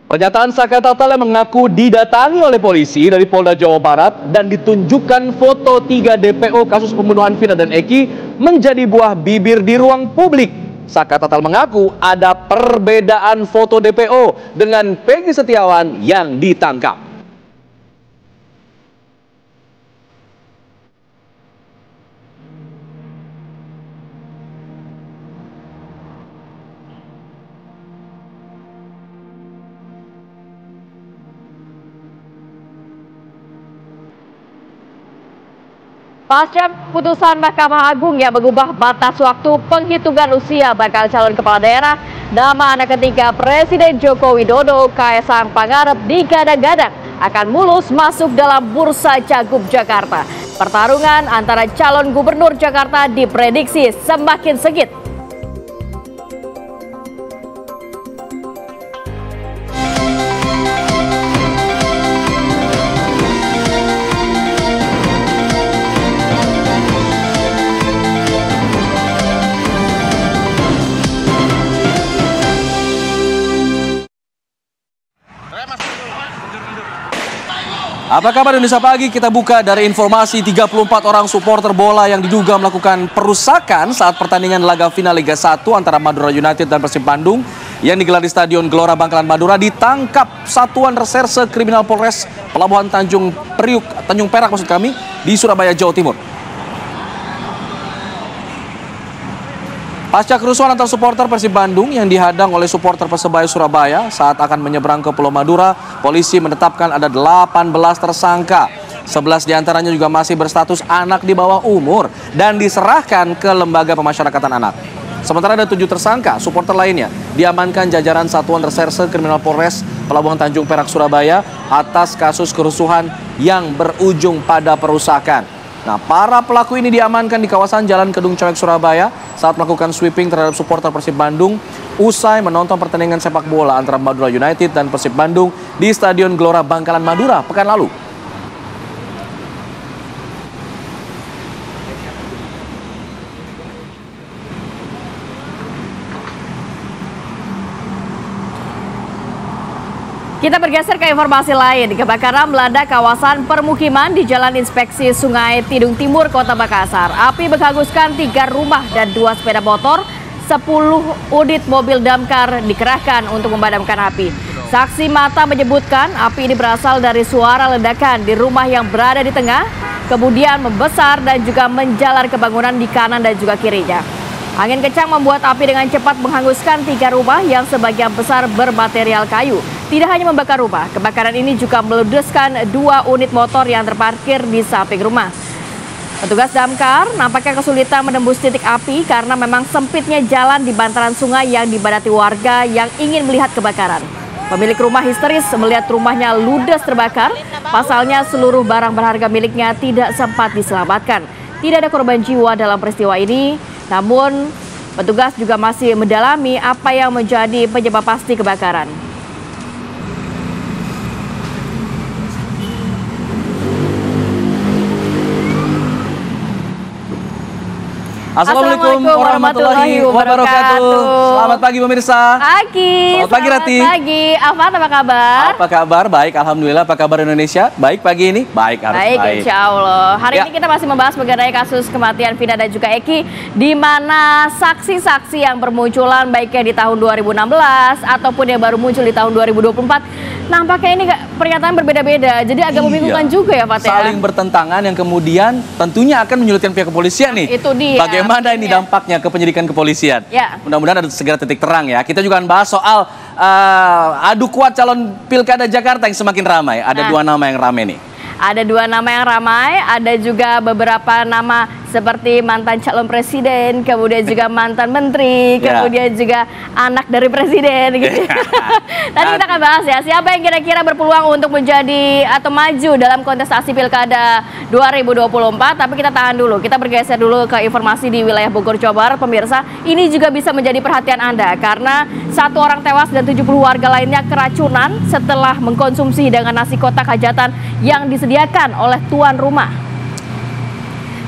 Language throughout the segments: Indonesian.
Pernyataan Saka Tatal yang mengaku didatangi oleh polisi dari Polda Jawa Barat dan ditunjukkan foto 3 DPO kasus pembunuhan Vina dan Eki menjadi buah bibir di ruang publik. Saka Tatal mengaku ada perbedaan foto DPO dengan Peggy Setiawan yang ditangkap. Pasca putusan Mahkamah Agung yang mengubah batas waktu penghitungan usia bakal calon kepala daerah, nama anak ketiga Presiden Joko Widodo, Kaesang Pangarep, digadang-gadang akan mulus masuk dalam bursa Cagup Jakarta. Pertarungan antara calon gubernur Jakarta diprediksi semakin sengit. Apa kabar Indonesia Pagi? Kita buka dari informasi 34 orang supporter bola yang diduga melakukan perusakan saat pertandingan laga final Liga 1 antara Madura United dan Persib Bandung yang digelar di Stadion Gelora Bangkalan Madura ditangkap Satuan Reserse Kriminal Polres Pelabuhan Tanjung Perak di Surabaya, Jawa Timur. Pasca kerusuhan antar supporter Persib Bandung yang dihadang oleh supporter Persebaya Surabaya saat akan menyeberang ke Pulau Madura, polisi menetapkan ada 18 tersangka. 11 diantaranya juga masih berstatus anak di bawah umur dan diserahkan ke Lembaga Pemasyarakatan Anak. Sementara ada 7 tersangka, supporter lainnya diamankan jajaran Satuan Reserse Kriminal Polres Pelabuhan Tanjung Perak Surabaya atas kasus kerusuhan yang berujung pada perusakan. Nah, para pelaku ini diamankan di kawasan Jalan Kedung Coek, Surabaya saat melakukan sweeping terhadap supporter Persib Bandung usai menonton pertandingan sepak bola antara Madura United dan Persib Bandung di Stadion Gelora Bangkalan Madura pekan lalu. Kita bergeser ke informasi lain. Kebakaran melanda kawasan permukiman di Jalan Inspeksi Sungai Tidung Timur, Kota Makassar. Api menghanguskan 3 rumah dan 2 sepeda motor. 10 unit mobil damkar dikerahkan untuk memadamkan api. Saksi mata menyebutkan api ini berasal dari suara ledakan di rumah yang berada di tengah, kemudian membesar dan juga menjalar ke bangunan di kanan dan juga kirinya. Angin kencang membuat api dengan cepat menghanguskan 3 rumah yang sebagian besar bermaterial kayu. Tidak hanya membakar rumah, kebakaran ini juga meludeskan 2 unit motor yang terparkir di samping rumah. Petugas damkar nampaknya kesulitan menembus titik api karena memang sempitnya jalan di bantaran sungai yang dibadati warga yang ingin melihat kebakaran. Pemilik rumah histeris melihat rumahnya ludes terbakar, pasalnya seluruh barang berharga miliknya tidak sempat diselamatkan. Tidak ada korban jiwa dalam peristiwa ini, namun petugas juga masih mendalami apa yang menjadi penyebab pasti kebakaran. Assalamualaikum warahmatullahi wabarakatuh. Selamat pagi pemirsa. Selamat pagi Rati. Selamat pagi. Afat, apa kabar? Apa kabar? Baik, alhamdulillah. Apa kabar Indonesia? Baik pagi ini? Baik, harus baik. Baik, insya Allah. Hari ini kita masih membahas mengenai kasus kematian Vina dan juga Eki, di mana saksi-saksi yang bermunculan baiknya di tahun 2016 ataupun yang baru muncul di tahun 2024, nampaknya ini pernyataan berbeda-beda. Jadi agak membingungkan juga ya, Pak. Saling bertentangan yang kemudian tentunya akan menyulitkan pihak kepolisian nih. Itu dia. Bagaimana ini dampaknya ke penyidikan kepolisian? Ya. Mudah-mudahan ada segera titik terang ya. Kita juga akan bahas soal adu kuat calon Pilkada Jakarta yang semakin ramai. Ada 2 nama yang ramai nih. Ada 2 nama yang ramai, ada juga beberapa nama seperti mantan calon presiden, kemudian juga mantan menteri, kemudian juga anak dari presiden gitu. Nanti kita akan bahas ya, siapa yang kira-kira berpeluang untuk menjadi atau maju dalam kontestasi Pilkada 2024. Tapi kita tahan dulu, kita bergeser dulu ke informasi di wilayah Bogor, Jawa Barat. Pemirsa, ini juga bisa menjadi perhatian Anda karena 1 orang tewas dan 70 warga lainnya keracunan setelah mengkonsumsi hidangan nasi kotak hajatan yang disediakan oleh tuan rumah.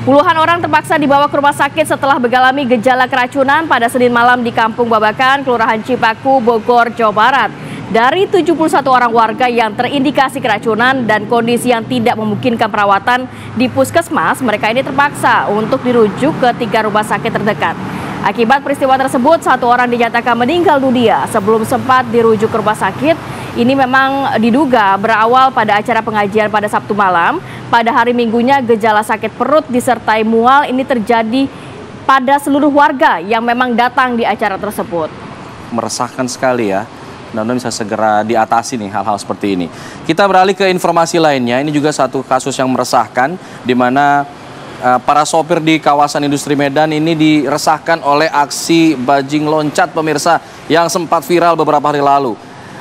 Puluhan orang terpaksa dibawa ke rumah sakit setelah mengalami gejala keracunan pada Senin malam di Kampung Babakan, Kelurahan Cipaku, Bogor, Jawa Barat. Dari 71 orang warga yang terindikasi keracunan dan kondisi yang tidak memungkinkan perawatan di puskesmas, mereka ini terpaksa untuk dirujuk ke 3 rumah sakit terdekat. Akibat peristiwa tersebut, 1 orang dinyatakan meninggal dunia sebelum sempat dirujuk ke rumah sakit. Ini memang diduga berawal pada acara pengajian pada Sabtu malam. Pada hari Minggunya, gejala sakit perut disertai mual ini terjadi pada seluruh warga yang memang datang di acara tersebut. Meresahkan sekali ya. Mudah-mudahan bisa segera diatasi nih hal-hal seperti ini. Kita beralih ke informasi lainnya. Ini juga satu kasus yang meresahkan, di mana para sopir di kawasan industri Medan ini diresahkan oleh aksi bajing loncat pemirsa yang sempat viral beberapa hari lalu.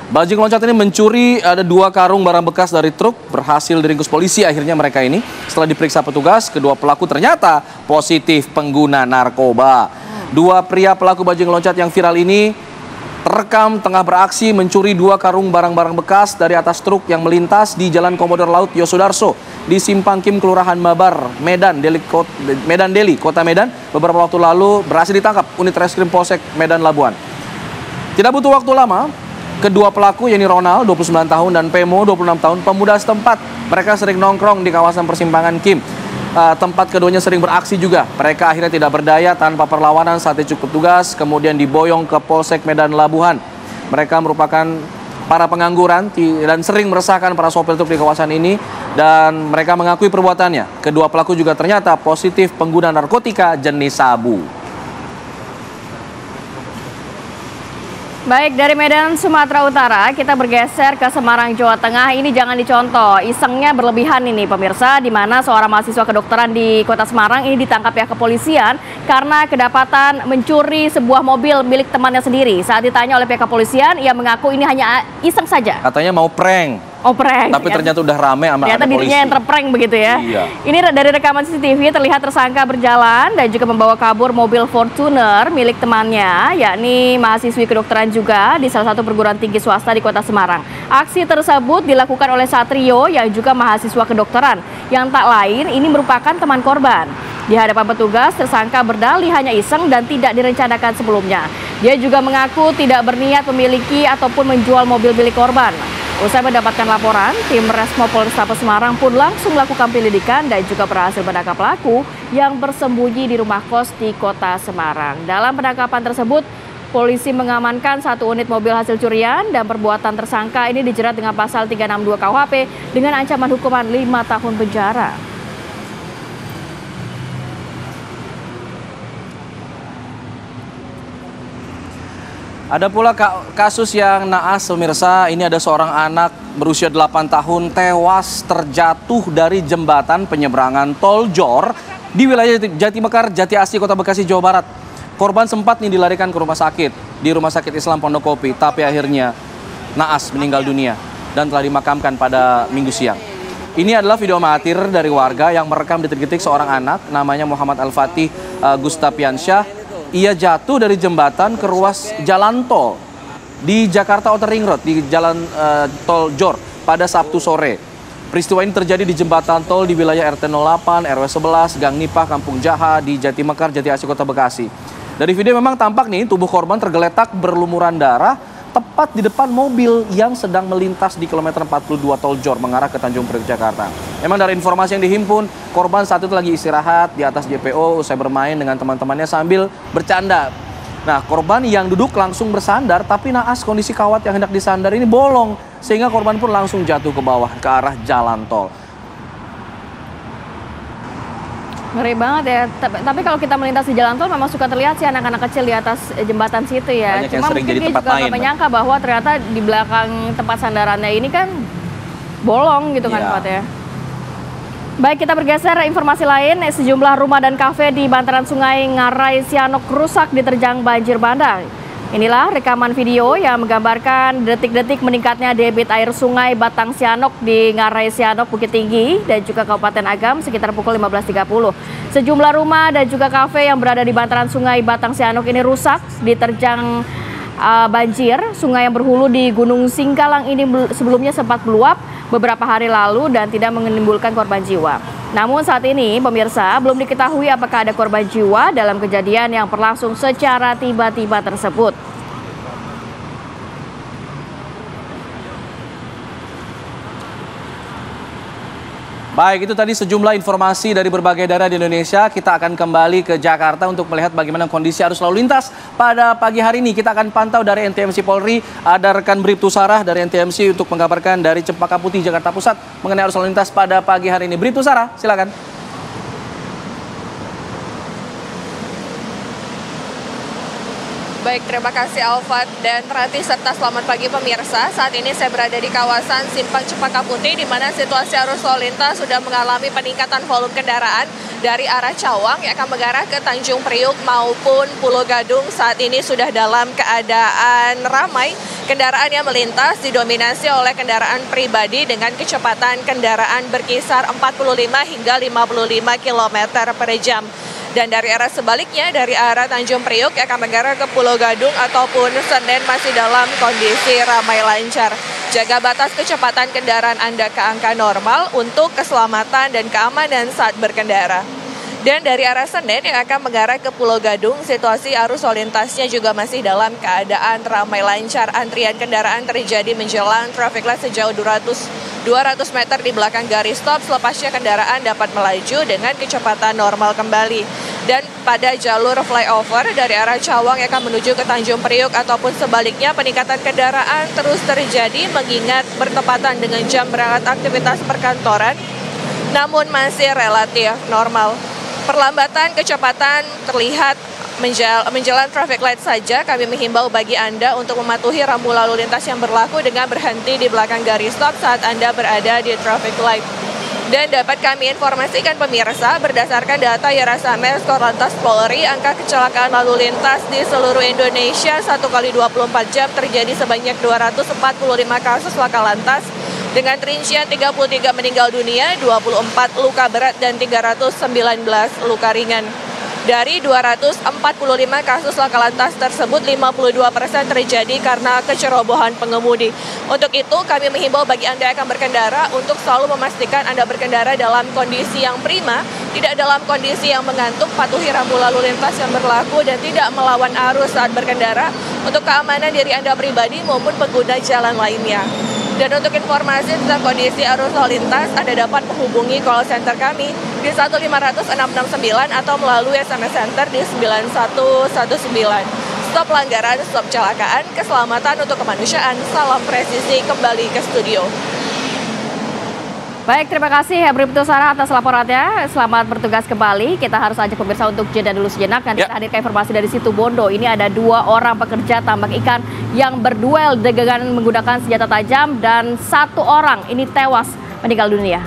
Bajing loncat ini mencuri ada 2 karung barang bekas dari truk, berhasil diringkus polisi akhirnya mereka ini. Setelah diperiksa petugas, kedua pelaku ternyata positif pengguna narkoba. 2 pria pelaku bajing loncat yang viral ini terekam tengah beraksi mencuri 2 karung barang-barang bekas dari atas truk yang melintas di Jalan Komodor Laut Yosudarso di Simpang Kim, Kelurahan Mabar, Medan Deli, Kota Medan. Beberapa waktu lalu berhasil ditangkap unit reskrim Polsek Medan Labuan. Tidak butuh waktu lama, kedua pelaku yakni Ronald 29 tahun dan Pemo 26 tahun, pemuda setempat. Mereka sering nongkrong di kawasan persimpangan Kim. Tempat keduanya sering beraksi juga. Mereka akhirnya tidak berdaya tanpa perlawanan saat dicukup petugas, kemudian diboyong ke Polsek Medan Labuhan. Mereka merupakan para pengangguran dan sering meresahkan para sopir truk di kawasan ini, dan mereka mengakui perbuatannya. Kedua pelaku juga ternyata positif pengguna narkotika jenis sabu. Baik, dari Medan, Sumatera Utara, kita bergeser ke Semarang, Jawa Tengah. Ini jangan dicontoh, isengnya berlebihan ini pemirsa, di mana seorang mahasiswa kedokteran di Kota Semarang ini ditangkap pihak kepolisian karena kedapatan mencuri sebuah mobil milik temannya sendiri. Saat ditanya oleh pihak kepolisian, ia mengaku ini hanya iseng saja. Katanya mau prank. Oh, prank. Tapi ternyata udah rame sama ternyata dirinya yang terprank begitu ya. Iya. Ini dari rekaman CCTV terlihat tersangka berjalan dan juga membawa kabur mobil Fortuner milik temannya, yakni mahasiswi kedokteran juga di salah satu perguruan tinggi swasta di Kota Semarang. Aksi tersebut dilakukan oleh Satrio yang juga mahasiswa kedokteran, yang tak lain ini merupakan teman korban. Di hadapan petugas, tersangka berdalih hanya iseng dan tidak direncanakan sebelumnya. Dia juga mengaku tidak berniat memiliki ataupun menjual mobil milik korban. Usai mendapatkan laporan, tim Resmo Polrestabes Semarang pun langsung melakukan penyelidikan dan juga berhasil menangkap pelaku yang bersembunyi di rumah kos di Kota Semarang. Dalam penangkapan tersebut, polisi mengamankan 1 unit mobil hasil curian dan perbuatan tersangka ini dijerat dengan pasal 362 KUHP dengan ancaman hukuman 5 tahun penjara. Ada pula kasus yang naas pemirsa, ini ada seorang anak berusia 8 tahun tewas terjatuh dari jembatan penyeberangan tol Jor di wilayah Jati Mekar, Jati Asih, Kota Bekasi, Jawa Barat. Korban sempat nih dilarikan ke rumah sakit, di Rumah Sakit Islam Pondok Kopi, tapi akhirnya naas meninggal dunia dan telah dimakamkan pada Minggu siang. Ini adalah video amatir dari warga yang merekam detik-detik seorang anak namanya Muhammad Al-Fatih Gustapiansyah. Ia jatuh dari jembatan ke ruas jalan tol di Jakarta Outer Ring Road di jalan tol Jor pada Sabtu sore. Peristiwa ini terjadi di jembatan tol di wilayah RT 08, RW 11, Gang Nipah, Kampung Jaha di Jati Mekar, Jati Asih, Kota Bekasi. Dari video memang tampak nih tubuh korban tergeletak berlumuran darah tepat di depan mobil yang sedang melintas di kilometer 42 tol Jor mengarah ke Tanjung Priok, Jakarta. Memang dari informasi yang dihimpun, korban saat itu lagi istirahat di atas JPO usai bermain dengan teman-temannya sambil bercanda. Nah, korban yang duduk langsung bersandar, tapi naas kondisi kawat yang hendak disandar ini bolong, sehingga korban pun langsung jatuh ke bawah ke arah jalan tol. Ngeri banget ya, tapi kalau kita melintas di jalan tol memang suka terlihat sih anak-anak kecil di atas jembatan situ ya. Banyak Cuma mungkin dia juga nggak menyangka bahwa ternyata di belakang tempat sandarannya ini kan bolong gitu kan Pak ya. Baik, kita bergeser informasi lain. Sejumlah rumah dan kafe di bantaran Sungai Ngarai Sianok rusak diterjang banjir bandang. Inilah rekaman video yang menggambarkan detik-detik meningkatnya debit air sungai Batang Sianok di Ngarai Sianok, Bukit Tinggi, dan juga Kabupaten Agam sekitar pukul 15.30. Sejumlah rumah dan juga kafe yang berada di bantaran sungai Batang Sianok ini rusak diterjang banjir. Sungai yang berhulu di Gunung Singkalang ini sebelumnya sempat meluap beberapa hari lalu dan tidak menimbulkan korban jiwa. Namun saat ini pemirsa belum diketahui apakah ada korban jiwa dalam kejadian yang berlangsung secara tiba-tiba tersebut. Baik, itu tadi sejumlah informasi dari berbagai daerah di Indonesia. Kita akan kembali ke Jakarta untuk melihat bagaimana kondisi arus lalu lintas pada pagi hari ini. Kita akan pantau dari NTMC Polri. Ada rekan Bribtu Sarah dari NTMC untuk mengabarkan dari Cempaka Putih, Jakarta Pusat mengenai arus lalu lintas pada pagi hari ini. Bribtu Sarah, silakan. Baik, terima kasih Alfat dan Rati serta selamat pagi pemirsa. Saat ini saya berada di kawasan Simpang Cempaka Putih di mana situasi arus lalu lintas sudah mengalami peningkatan volume kendaraan dari arah Cawang yang akan mengarah ke Tanjung Priuk maupun Pulau Gadung. Saat ini sudah dalam keadaan ramai. Kendaraan yang melintas didominasi oleh kendaraan pribadi dengan kecepatan kendaraan berkisar 45 hingga 55 km per jam. Dan dari arah sebaliknya, dari arah Tanjung Priuk yang akan mengarah ke Pulau Gadung ataupun Senen masih dalam kondisi ramai lancar. Jaga batas kecepatan kendaraan Anda ke angka normal untuk keselamatan dan keamanan saat berkendara. Dan dari arah Senen yang akan mengarah ke Pulau Gadung, situasi arus lalu lintasnya juga masih dalam keadaan ramai lancar. Antrian kendaraan terjadi menjelang traffic light sejauh 200 meter di belakang garis stop. Selepasnya kendaraan dapat melaju dengan kecepatan normal kembali. Dan pada jalur flyover dari arah Cawang yang akan menuju ke Tanjung Priuk ataupun sebaliknya, peningkatan kendaraan terus terjadi mengingat bertepatan dengan jam berangkat aktivitas perkantoran, namun masih relatif normal. Perlambatan kecepatan terlihat menjelang traffic light saja. Kami menghimbau bagi Anda untuk mematuhi rambu lalu lintas yang berlaku dengan berhenti di belakang garis stop saat Anda berada di traffic light. Dan dapat kami informasikan pemirsa, berdasarkan data Yarasames Korlantas Polri, angka kecelakaan lalu lintas di seluruh Indonesia 1 kali 24 jam terjadi sebanyak 245 kasus laka lantas, dengan rincian 33 meninggal dunia, 24 luka berat, dan 319 luka ringan. Dari 245 kasus laka lantas tersebut, 52% terjadi karena kecerobohan pengemudi. Untuk itu, kami menghimbau bagi Anda yang akan berkendara untuk selalu memastikan Anda berkendara dalam kondisi yang prima, tidak dalam kondisi yang mengantuk, patuhi rambu lalu lintas yang berlaku, dan tidak melawan arus saat berkendara untuk keamanan diri Anda pribadi maupun pengguna jalan lainnya. Dan untuk informasi tentang kondisi arus lalu lintas, Anda dapat menghubungi call center kami di 15669 atau melalui SMS Center di 9119. Stop pelanggaran, stop kecelakaan, keselamatan untuk kemanusiaan. Salam presisi, kembali ke studio. Baik, terima kasih Bribtu Sarah atas laporannya. Selamat bertugas kembali. Kita harus ajak pemirsa untuk jeda dulu sejenak. Nanti kita hadirkan informasi dari Situbondo. Ini ada 2 orang pekerja tambak ikan yang berduel dengan menggunakan senjata tajam dan 1 orang ini tewas meninggal dunia.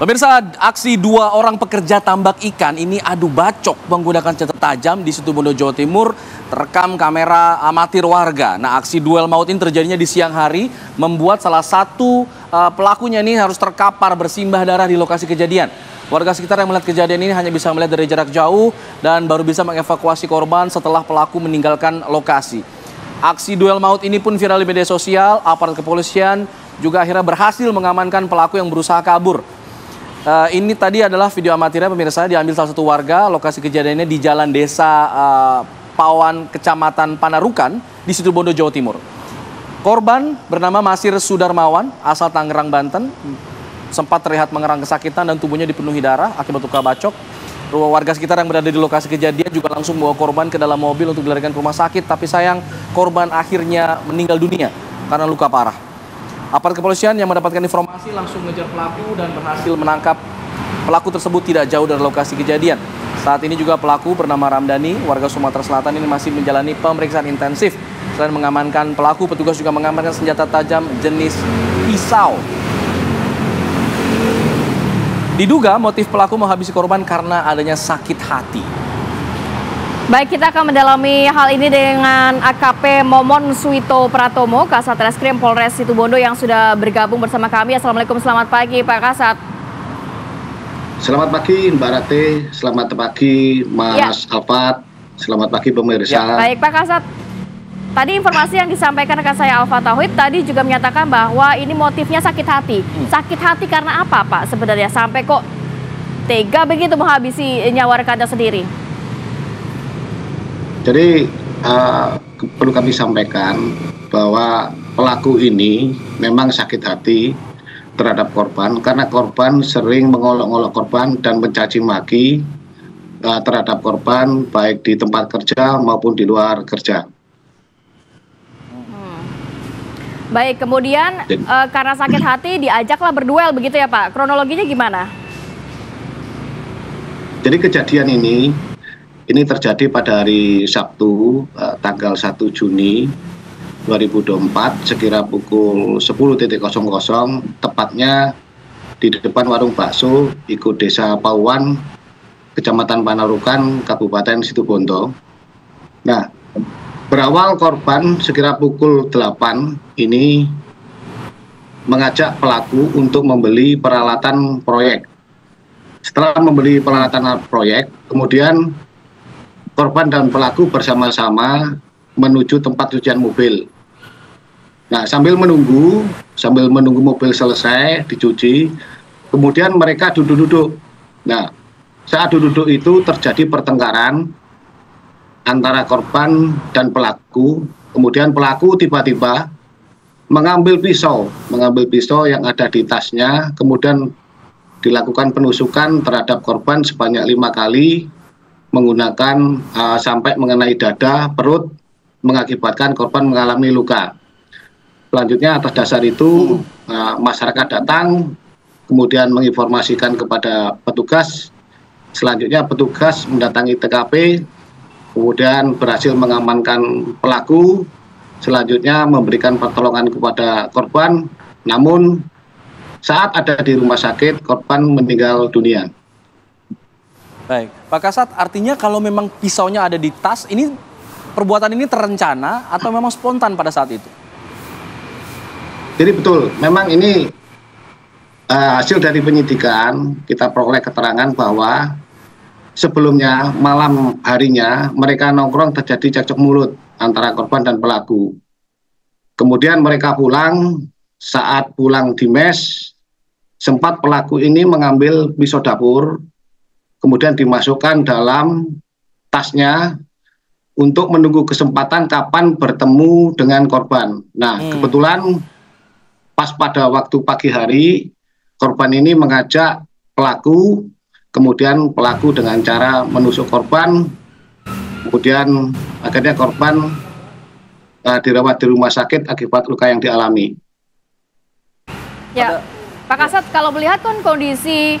Pemirsa, aksi 2 orang pekerja tambak ikan ini adu bacok menggunakan senjata tajam di Situbondo, Jawa Timur, terekam kamera amatir warga. Nah, aksi duel maut ini terjadinya di siang hari, membuat salah satu pelakunya ini harus terkapar bersimbah darah di lokasi kejadian. Warga sekitar yang melihat kejadian ini hanya bisa melihat dari jarak jauh dan baru bisa mengevakuasi korban setelah pelaku meninggalkan lokasi. Aksi duel maut ini pun viral di media sosial. Aparat kepolisian juga akhirnya berhasil mengamankan pelaku yang berusaha kabur. Ini tadi adalah video amatirnya pemirsa, diambil salah satu warga. Lokasi kejadiannya di Jalan Desa Pawan, Kecamatan Panarukan di Situbondo, Jawa Timur. Korban bernama Masir Sudarmawan, asal Tangerang, Banten. Sempat terlihat mengerang kesakitan dan tubuhnya dipenuhi darah akibat luka bacok. Warga sekitar yang berada di lokasi kejadian juga langsung membawa korban ke dalam mobil untuk dilarikan ke rumah sakit. Tapi sayang, korban akhirnya meninggal dunia karena luka parah. Aparat kepolisian yang mendapatkan informasi langsung mengejar pelaku dan berhasil menangkap pelaku tersebut tidak jauh dari lokasi kejadian. Saat ini juga pelaku bernama Ramdhani, warga Sumatera Selatan ini masih menjalani pemeriksaan intensif. Selain mengamankan pelaku, petugas juga mengamankan senjata tajam jenis pisau. Diduga motif pelaku menghabisi korban karena adanya sakit hati. Baik, kita akan mendalami hal ini dengan AKP Momon Suito Pratomo, Kasat Reskrim Polres Situbondo yang sudah bergabung bersama kami. Assalamualaikum, selamat pagi Pak Kasat. Selamat pagi Mbak Rate, selamat pagi Mas Alfat, selamat pagi pemirsa. Baik Pak Kasat, tadi informasi yang disampaikan rekan saya Alfa Tauhid tadi juga menyatakan bahwa ini motifnya sakit hati. Sakit hati karena apa Pak sebenarnya sampai kok tega begitu menghabisi nyawa rekannya sendiri? Jadi perlu kami sampaikan bahwa pelaku ini memang sakit hati terhadap korban karena korban sering mengolok-olok korban dan mencaci maki terhadap korban baik di tempat kerja maupun di luar kerja. Baik, kemudian karena sakit hati diajaklah berduel begitu ya Pak? Kronologinya gimana? Jadi kejadian ini terjadi pada hari Sabtu tanggal 1 Juni 2024 sekira pukul 10.00 tepatnya di depan warung bakso Iko Desa Pauwan, Kecamatan Panarukan, Kabupaten Situbondo. Nah, berawal korban sekira pukul 8 ini mengajak pelaku untuk membeli peralatan proyek. Setelah membeli peralatan proyek, kemudian korban dan pelaku bersama-sama menuju tempat cucian mobil. Nah, sambil menunggu mobil selesai dicuci, kemudian mereka duduk-duduk. Nah, saat duduk itu terjadi pertengkaran antara korban dan pelaku. Kemudian pelaku tiba-tiba mengambil pisau yang ada di tasnya, kemudian dilakukan penusukan terhadap korban sebanyak 5 kali menggunakan sampai mengenai dada, perut, mengakibatkan korban mengalami luka. Selanjutnya atas dasar itu masyarakat datang, kemudian menginformasikan kepada petugas. Selanjutnya petugas mendatangi TKP, kemudian berhasil mengamankan pelaku. Selanjutnya memberikan pertolongan kepada korban, namun saat ada di rumah sakit korban meninggal dunia. Baik, Pak Kasat, artinya kalau memang pisaunya ada di tas, ini perbuatan ini terencana atau memang spontan pada saat itu? Jadi betul, memang ini hasil dari penyidikan, kita peroleh keterangan bahwa sebelumnya malam harinya mereka nongkrong terjadi cekcok mulut antara korban dan pelaku. Kemudian mereka pulang, saat pulang di mes, sempat pelaku ini mengambil pisau dapur, kemudian dimasukkan dalam tasnya untuk menunggu kesempatan kapan bertemu dengan korban. Nah, kebetulan pas pada waktu pagi hari, korban ini mengajak pelaku, kemudian pelaku dengan cara menusuk korban, kemudian akhirnya korban dirawat di rumah sakit akibat luka yang dialami. Ya, Pak Kasat, kalau melihat kan kondisi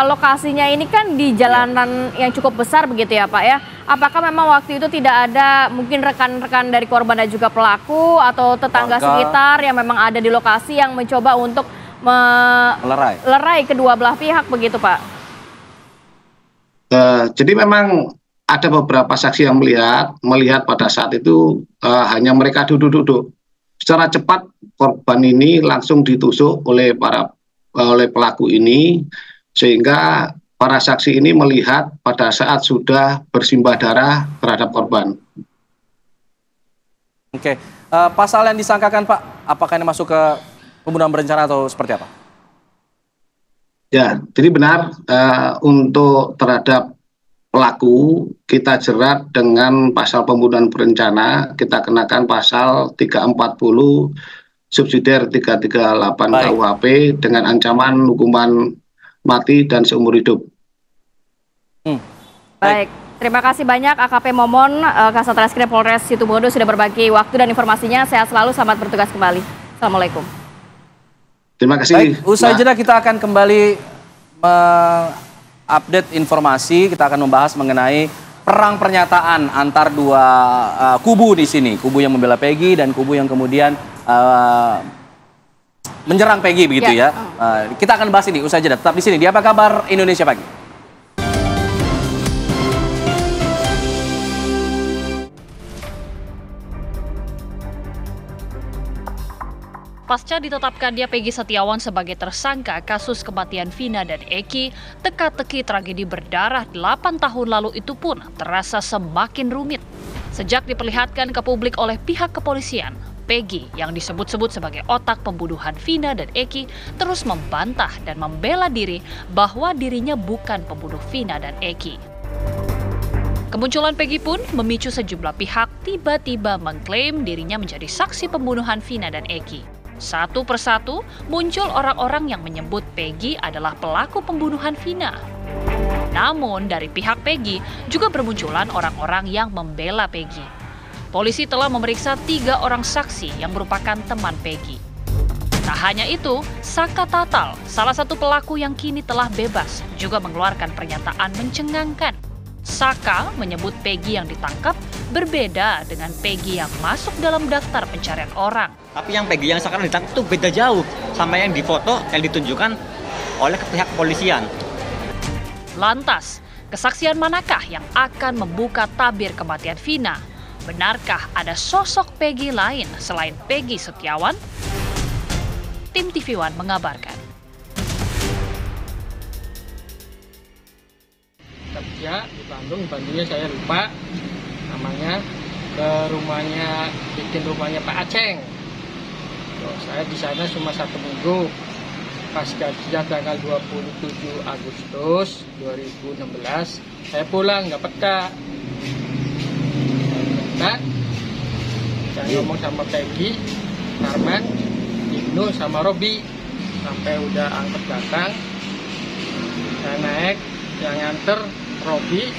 lokasinya ini kan di jalanan yang cukup besar begitu ya Pak ya. Apakah memang waktu itu tidak ada mungkin rekan-rekan dari korban dan juga pelaku atau tetangga sekitar yang memang ada di lokasi yang mencoba untuk melerai kedua belah pihak begitu Pak? Jadi memang ada beberapa saksi yang melihat pada saat itu hanya mereka duduk-duduk. Secara cepat korban ini langsung ditusuk oleh pelaku ini, sehingga para saksi ini melihat pada saat sudah bersimbah darah terhadap korban. Oke, pasal yang disangkakan Pak, apakah ini masuk ke pembunuhan berencana atau seperti apa? Ya, jadi benar untuk terhadap pelaku kita jerat dengan pasal pembunuhan berencana, kita kenakan pasal 340 subsidiar 338 KUHP dengan ancaman hukuman mati dan seumur hidup. Baik, terima kasih banyak AKP Momon, Kasat Reskrim Polres Situbondo sudah berbagi waktu dan informasinya. Sehat selalu, selamat bertugas kembali. Assalamualaikum. Terima kasih. Baik, usai jeda kita akan kembali update informasi. Kita akan membahas mengenai perang pernyataan antar dua kubu di sini, kubu yang membela Peggy dan kubu yang kemudian menyerang Peggy begitu ya. Kita akan bahas ini usai jeda. Tetap di sini di Apa Kabar Indonesia Pagi. Pasca ditetapkannya Peggy Setiawan sebagai tersangka kasus kematian Vina dan Eki, teka-teki tragedi berdarah 8 tahun lalu itu pun terasa semakin rumit. Sejak diperlihatkan ke publik oleh pihak kepolisian, Peggy yang disebut-sebut sebagai otak pembunuhan Vina dan Eki terus membantah dan membela diri bahwa dirinya bukan pembunuh Vina dan Eki. Kemunculan Peggy pun memicu sejumlah pihak tiba-tiba mengklaim dirinya menjadi saksi pembunuhan Vina dan Eki. Satu persatu muncul orang-orang yang menyebut Peggy adalah pelaku pembunuhan Vina. Namun dari pihak Peggy juga bermunculan orang-orang yang membela Peggy. Polisi telah memeriksa 3 orang saksi yang merupakan teman Peggy. Tak hanya itu, Saka Tatal, salah satu pelaku yang kini telah bebas, juga mengeluarkan pernyataan mencengangkan. Saka menyebut Peggy yang ditangkap berbeda dengan Peggy yang masuk dalam daftar pencarian orang. Tapi yang Peggy yang sekarang ditangkap itu beda jauh sama yang difoto yang ditunjukkan oleh pihak kepolisian. Lantas, kesaksian manakah yang akan membuka tabir kematian Vina? Benarkah ada sosok Peggy lain selain Peggy Setiawan? Tim TV One mengabarkan. Kerja di Bandungnya saya lupa namanya, ke bikin rumahnya Pak Aceng. Saya di sana cuma 1 minggu. Pas gajian tanggal 27 Agustus 2016, saya pulang nggak peka. Saya ngomong sama Peggy, Karman, Ibnu sama Robi, sampai udah angkot datang, saya naik, yang nganter Robi,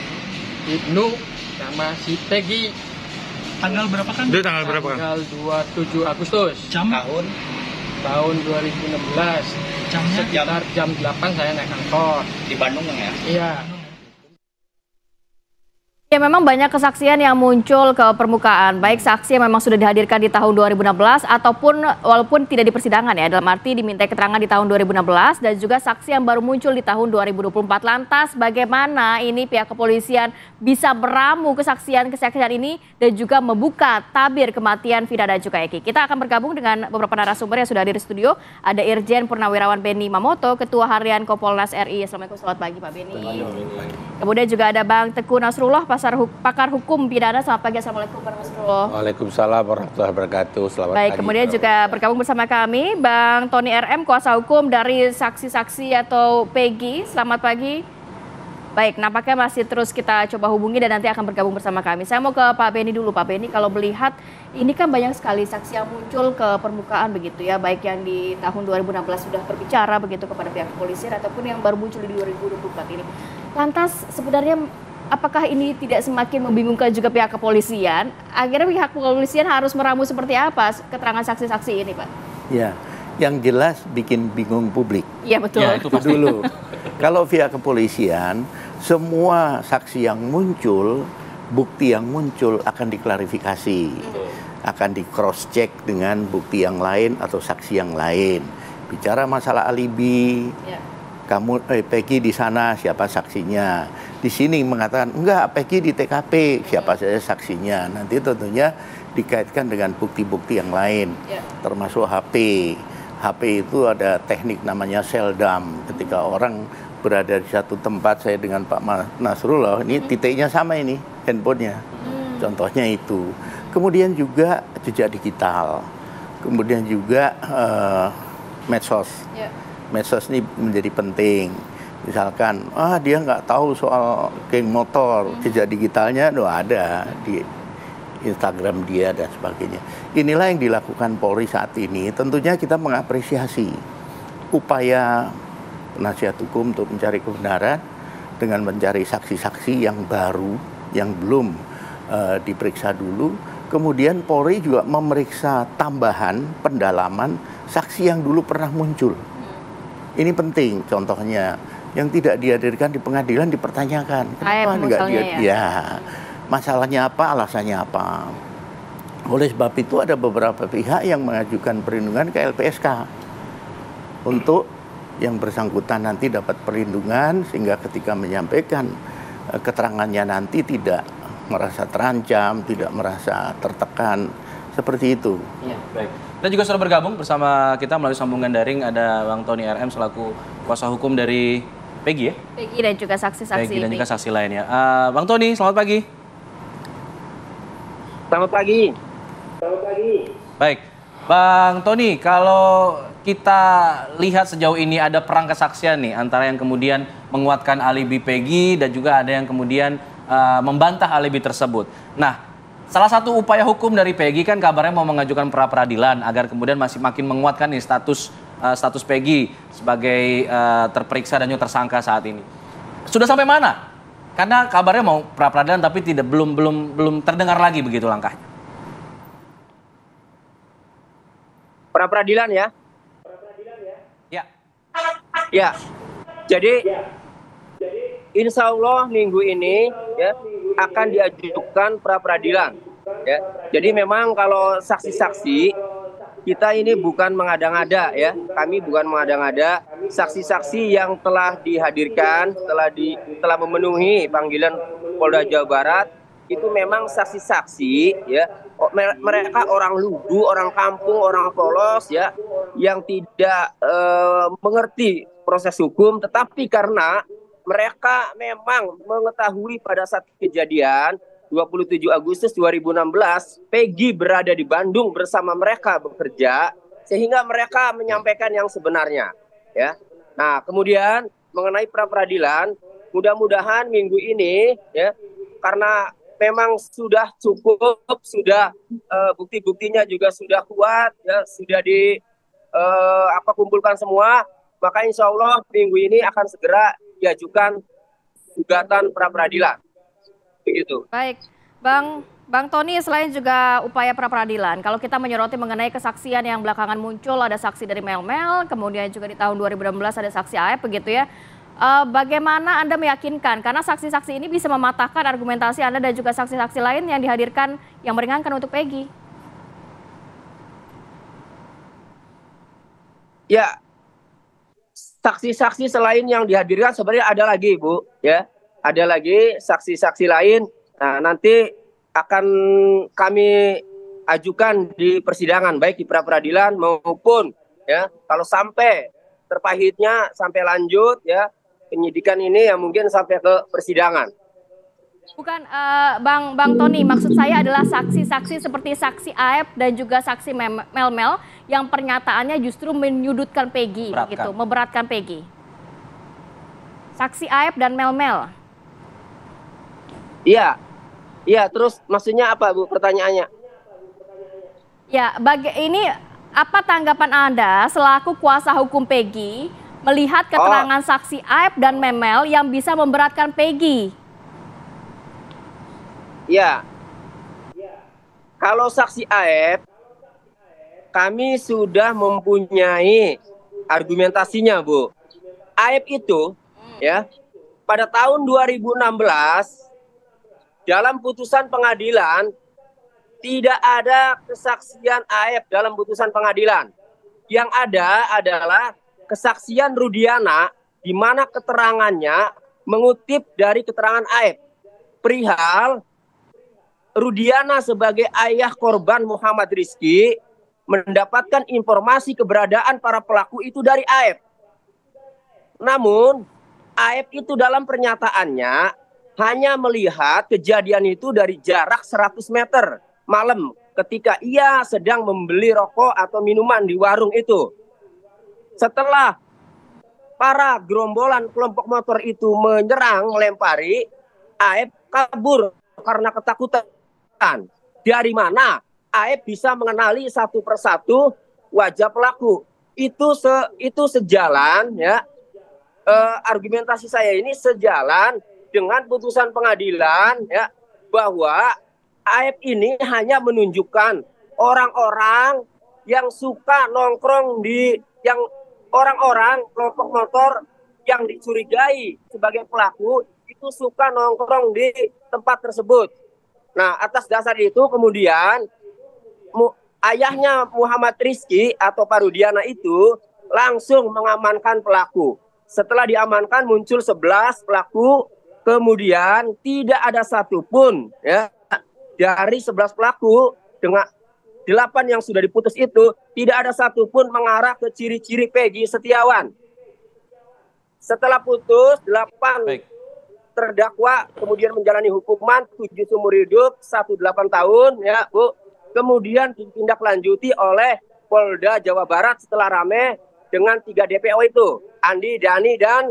Ibnu, sama si Peggy. Tanggal berapa kan? Tanggal 27 Agustus. Jam? Tahun 2016. Jamnya? Sekitar jam 8 saya naik angkot. Di Bandung ya? Iya. Ya, memang banyak kesaksian yang muncul ke permukaan, baik saksi yang memang sudah dihadirkan di tahun 2016 ataupun walaupun tidak di persidangan ya, dalam arti diminta keterangan di tahun 2016 dan juga saksi yang baru muncul di tahun 2024. Lantas bagaimana ini pihak kepolisian bisa meramu kesaksian ini dan juga membuka tabir kematian Vina dan juga Eki. Kita akan bergabung dengan beberapa narasumber yang sudah hadir di studio. Ada Irjen Purnawirawan Benny Mamoto, Ketua Harian Kompolnas RI. Assalamualaikum, selamat pagi Pak Benny. Kemudian juga ada Bang Teguh Nasrullah, pakar hukum pidana. Selamat pagi, assalamualaikum warahmatullahi. Waalaikumsalam warahmatullahi wabarakatuh. Selamat Baik, pagi. kemudian juga bergabung bersama kami Bang Tony RM, kuasa hukum dari saksi-saksi atau Peggy. Selamat pagi. Baik, nampaknya masih terus kita coba hubungi dan nanti akan bergabung bersama kami. Saya mau ke Pak Benny dulu. Pak Benny, kalau melihat ini kan banyak sekali saksi yang muncul ke permukaan begitu ya, baik yang di tahun 2016 sudah berbicara begitu kepada pihak kepolisian ataupun yang baru muncul di 2024 ini. Lantas sebenarnya apakah ini tidak semakin membingungkan juga pihak kepolisian? Akhirnya pihak kepolisian harus meramu seperti apa keterangan saksi-saksi ini, Pak? Ya, yang jelas bikin bingung publik. Iya, betul. Ya, itu pasti. Dulu. Kalau pihak kepolisian, semua saksi yang muncul, bukti yang muncul akan diklarifikasi. Akan di cross check dengan bukti yang lain atau saksi yang lain. Bicara masalah alibi. Ya. Peggy di sana siapa saksinya, di sini mengatakan enggak, Peggy di TKP siapa saja saksinya. Nanti tentunya dikaitkan dengan bukti-bukti yang lain, termasuk HP itu ada teknik namanya seldam. Ketika orang berada di satu tempat, saya dengan Pak Nasrullah ini titiknya sama, ini handphonenya, contohnya itu. Kemudian juga jejak digital, kemudian juga medsos. Medsos ini menjadi penting. Misalkan, dia nggak tahu soal geng motor, jejak digitalnya ada di Instagram dia dan sebagainya. Inilah yang dilakukan Polri saat ini. Tentunya kita mengapresiasi upaya penasihat hukum untuk mencari kebenaran dengan mencari saksi-saksi yang baru, yang belum diperiksa dulu. Kemudian Polri juga memeriksa tambahan pendalaman saksi yang dulu pernah muncul. Ini penting, contohnya yang tidak dihadirkan di pengadilan dipertanyakan. Kenapa enggak masalahnya apa, alasannya apa. Oleh sebab itu ada beberapa pihak yang mengajukan perlindungan ke LPSK untuk yang bersangkutan nanti dapat perlindungan, sehingga ketika menyampaikan keterangannya nanti tidak merasa terancam, tidak merasa tertekan, seperti itu. Ya, baik. Kita juga sudah bergabung bersama kita melalui sambungan daring, ada Bang Tony RM selaku kuasa hukum dari Peggy ya? Peggy dan juga saksi-saksi. Peggy dan juga saksi lainnya. Bang Tony, selamat pagi. Selamat pagi. Baik, Bang Tony, kalau kita lihat sejauh ini ada perang kesaksian nih, antara yang kemudian menguatkan alibi Peggy dan juga ada yang kemudian membantah alibi tersebut. Nah, salah satu upaya hukum dari Peggy kan kabarnya mau mengajukan pra peradilan agar kemudian masih makin menguatkan nih status Peggy sebagai terperiksa dan juga tersangka saat ini. Sudah sampai mana? Karena kabarnya mau pra peradilan tapi belum terdengar lagi begitu langkahnya. Pra peradilan ya? Ya. Ya. Jadi insya Allah minggu ini ya akan diajukan pra peradilan. Ya. Jadi memang kalau saksi-saksi kita ini bukan mengada-ngada ya. Kami bukan mengada-ngada. Saksi-saksi yang telah dihadirkan, telah memenuhi panggilan Polda Jawa Barat itu memang saksi-saksi ya. Mereka orang lugu, orang kampung, orang polos ya, yang tidak mengerti proses hukum, tetapi karena mereka memang mengetahui pada saat kejadian 27 Agustus 2016 Peggy berada di Bandung bersama mereka bekerja, sehingga mereka menyampaikan yang sebenarnya ya. Nah, kemudian mengenai pra peradilan, mudah-mudahan minggu ini ya, karena memang sudah cukup, sudah bukti-buktinya juga sudah kuat ya, sudah kumpulkan semua, maka insya Allah minggu ini akan segera diajukan gugatan pra peradilan. Begitu. Baik, Bang Tony, selain juga upaya pra peradilan, kalau kita menyoroti mengenai kesaksian yang belakangan muncul, ada saksi dari Mel-Mel, kemudian juga di tahun 2016 ada saksi AF begitu ya. Bagaimana Anda meyakinkan, karena saksi-saksi ini bisa mematahkan argumentasi Anda dan juga saksi-saksi lain yang dihadirkan yang meringankan untuk Peggy? Ya, saksi-saksi selain yang dihadirkan sebenarnya ada lagi, Bu, ya. Ada lagi saksi-saksi lain. Nah, nanti akan kami ajukan di persidangan, baik di pra peradilan maupun ya, kalau sampai terpahitnya sampai lanjut ya, penyidikan ini ya mungkin sampai ke persidangan. Bukan, Bang Tony, maksud saya adalah saksi-saksi seperti saksi AF dan juga saksi Mel-Mel yang pernyataannya justru menyudutkan Peggy, gitu, memberatkan Peggy. Saksi AF dan Mel-Mel. Iya, iya. Terus maksudnya apa, Bu? Pertanyaannya? Ya, ini apa tanggapan Anda selaku kuasa hukum Peggy melihat keterangan saksi AF dan Mel-Mel yang bisa memberatkan Peggy? Ya, kalau saksi AF, kami sudah mempunyai argumentasinya, Bu. AF itu, ya, pada tahun 2016, dalam putusan pengadilan, tidak ada kesaksian AF dalam putusan pengadilan. Yang ada adalah kesaksian Rudiana, di mana keterangannya mengutip dari keterangan AF. Perihal Rudiana sebagai ayah korban Muhammad Rizky mendapatkan informasi keberadaan para pelaku itu dari AF. Namun AF itu dalam pernyataannya hanya melihat kejadian itu dari jarak 100 meter malam ketika ia sedang membeli rokok atau minuman di warung itu. Setelah para gerombolan kelompok motor itu menyerang, melempari, AF kabur karena ketakutan. Dari mana AF bisa mengenali satu persatu wajah pelaku? Itu sejalan ya, argumentasi saya ini sejalan dengan putusan pengadilan ya, bahwa AF ini hanya menunjukkan orang-orang yang suka nongkrong yang orang-orang kelompok motor yang dicurigai sebagai pelaku itu suka nongkrong di tempat tersebut. Nah, atas dasar itu kemudian ayahnya Muhammad Rizky atau Pak Rudiana itu langsung mengamankan pelaku. Setelah diamankan muncul 11 pelaku, kemudian tidak ada satupun ya dari 11 pelaku dengan 8 yang sudah diputus itu, tidak ada satupun mengarah ke ciri-ciri Peggy Setiawan. Setelah putus, 8 terdakwa kemudian menjalani hukuman 7 seumur hidup, 1 8 tahun ya, Bu. Kemudian ditindaklanjuti oleh Polda Jawa Barat setelah rame dengan 3 DPO itu, Andi, Dani, dan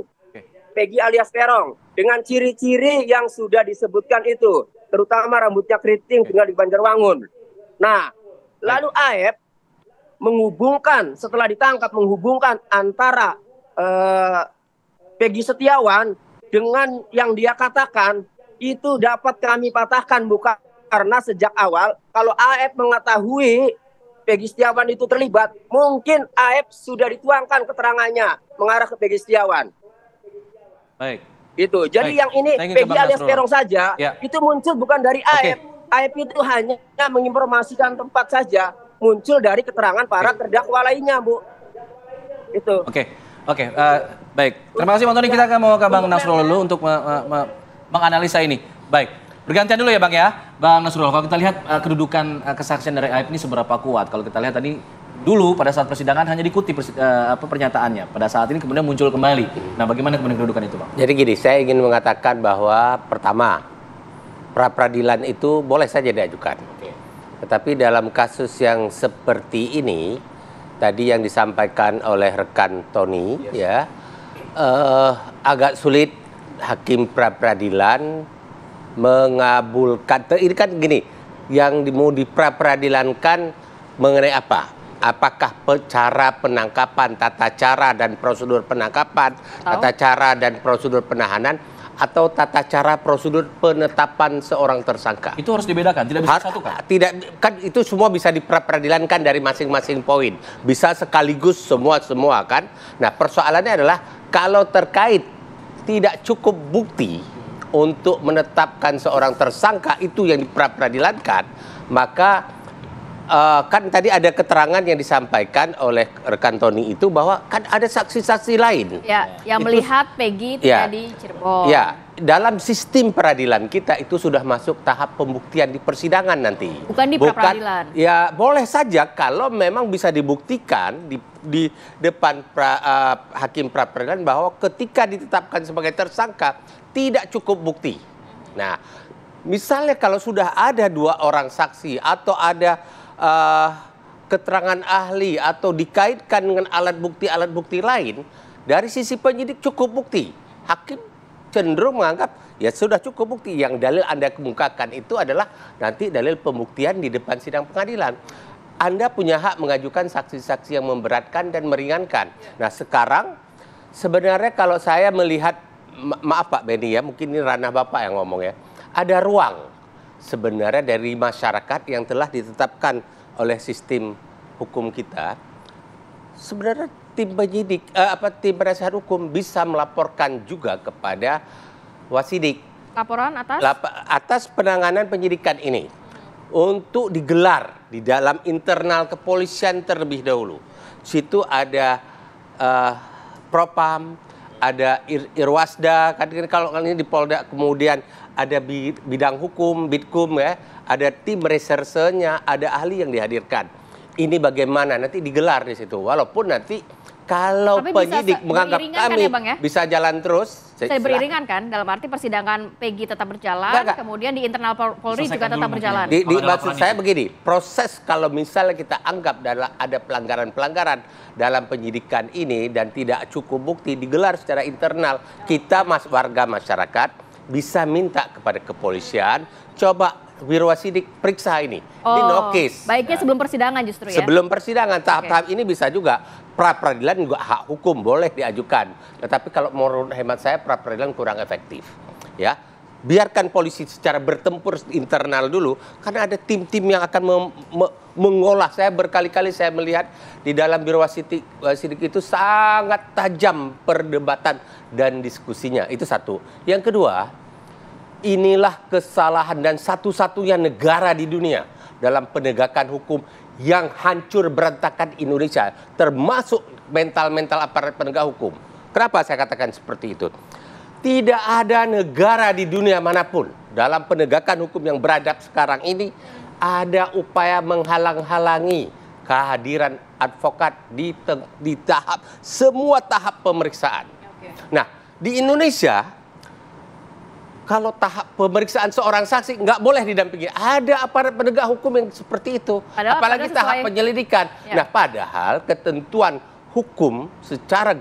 Peggy alias Peron dengan ciri-ciri yang sudah disebutkan itu, terutama rambutnya keriting tinggal di Banjarwangun. Nah, lalu AF menghubungkan, setelah ditangkap, menghubungkan antara Peggy Setiawan dengan yang dia katakan itu dapat kami patahkan, bukan karena sejak awal kalau AF mengetahui Peggy Setiawan itu terlibat, mungkin AF sudah dituangkan keterangannya mengarah ke Peggy Setiawan. Baik. Itu. Jadi yang ini Peggy alias Peron saja itu muncul bukan dari AF. AF itu hanya menginformasikan tempat saja, muncul dari keterangan para terdakwa lainnya, Bu. Itu. Baik. Terima kasih Bang Tony. Kita akan mau ke Bang Nasrullah dulu untuk menganalisa ini. Baik. Bergantian dulu ya Bang ya. Bang Nasrullah, kalau kita lihat kedudukan kesaksian dari AF ini seberapa kuat? Kalau kita lihat tadi dulu pada saat persidangan hanya diikuti pernyataannya. Pada saat ini kemudian muncul kembali. Nah, bagaimana kemudian kedudukan itu, Bang? Jadi gini, saya ingin mengatakan bahwa pertama, pra-peradilan itu boleh saja diajukan. Tetapi dalam kasus yang seperti ini, tadi yang disampaikan oleh rekan Tony, agak sulit hakim pra-peradilan mengabulkan. Ini kan gini, yang mau dipra-peradilankan mengenai apa? Apakah cara penangkapan, tata cara dan prosedur penangkapan, tata cara dan prosedur penahanan, atau tata cara prosedur penetapan seorang tersangka? Itu harus dibedakan, tidak bisa disatukan? Tidak, kan itu semua bisa diperadilankan dari masing-masing poin. Bisa sekaligus semua kan. Nah, persoalannya adalah kalau terkait tidak cukup bukti untuk menetapkan seorang tersangka, itu yang diperadilankan, maka kan tadi ada keterangan yang disampaikan oleh rekan Tony itu bahwa kan ada saksi-saksi lain. Ya, yang melihat Peggy tidak di Cirebon. Ya, dalam sistem peradilan kita itu sudah masuk tahap pembuktian di persidangan nanti. Bukan di pra-peradilan. Ya, boleh saja kalau memang bisa dibuktikan di depan hakim pra-peradilan bahwa ketika ditetapkan sebagai tersangka tidak cukup bukti. Nah, misalnya kalau sudah ada 2 orang saksi atau ada keterangan ahli atau dikaitkan dengan alat bukti lain, dari sisi penyidik cukup bukti. Hakim cenderung menganggap ya sudah cukup bukti. Yang dalil Anda kemukakan itu adalah nanti dalil pembuktian di depan sidang pengadilan. Anda punya hak mengajukan saksi-saksi yang memberatkan dan meringankan. Nah, sekarang sebenarnya kalau saya melihat, maaf Pak Benny ya, mungkin ini ranah Bapak yang ngomong ya, ada ruang sebenarnya dari masyarakat yang telah ditetapkan oleh sistem hukum kita. Sebenarnya tim penyidik, tim penasihat hukum bisa melaporkan juga kepada Wasidik. Laporan atas penanganan penyidikan ini untuk digelar di dalam internal kepolisian terlebih dahulu. Situ ada Propam, ada Irwasda, kan kalau ini di Polda, kemudian ada bidang hukum, Bidkum ya, ada tim resersenya, ada ahli yang dihadirkan. Ini bagaimana nanti digelar di situ. Walaupun nanti kalau penyidik menganggap kami kan ya, Bang, ya? Bisa jalan terus. Saya beriringan kan, dalam arti persidangan Peggy tetap berjalan, kemudian di internal Polri juga tetap berjalan. Maksud saya begini, proses kalau misalnya kita anggap ada pelanggaran-pelanggaran dalam penyidikan ini dan tidak cukup bukti, digelar secara internal, kita warga masyarakat bisa minta kepada kepolisian, coba Biro Wasidik periksa ini. Ini no case. Baiknya sebelum persidangan justru ya? Sebelum persidangan, tahap-tahap ini bisa juga. Pra-peradilan juga hak hukum, boleh diajukan. Tetapi kalau menurut hemat saya, pra-peradilan kurang efektif. Ya, biarkan polisi secara bertempur internal dulu, karena ada tim-tim yang akan mengolah. Saya berkali-kali saya melihat di dalam Biro Wasidik itu sangat tajam perdebatan dan diskusinya. Itu satu. Yang kedua, inilah kesalahan dan satu-satunya negara di dunia dalam penegakan hukum yang hancur berantakan Indonesia, termasuk mental-mental aparat penegak hukum. Kenapa saya katakan seperti itu? Tidak ada negara di dunia manapun dalam penegakan hukum yang beradab sekarang ini ada upaya menghalang-halangi kehadiran advokat di semua tahap pemeriksaan. Nah, di Indonesia kalau tahap pemeriksaan seorang saksi nggak boleh didampingi. Ada aparat penegak hukum yang seperti itu. Apalagi tahap penyelidikan. Ya. Nah, padahal ketentuan hukum secara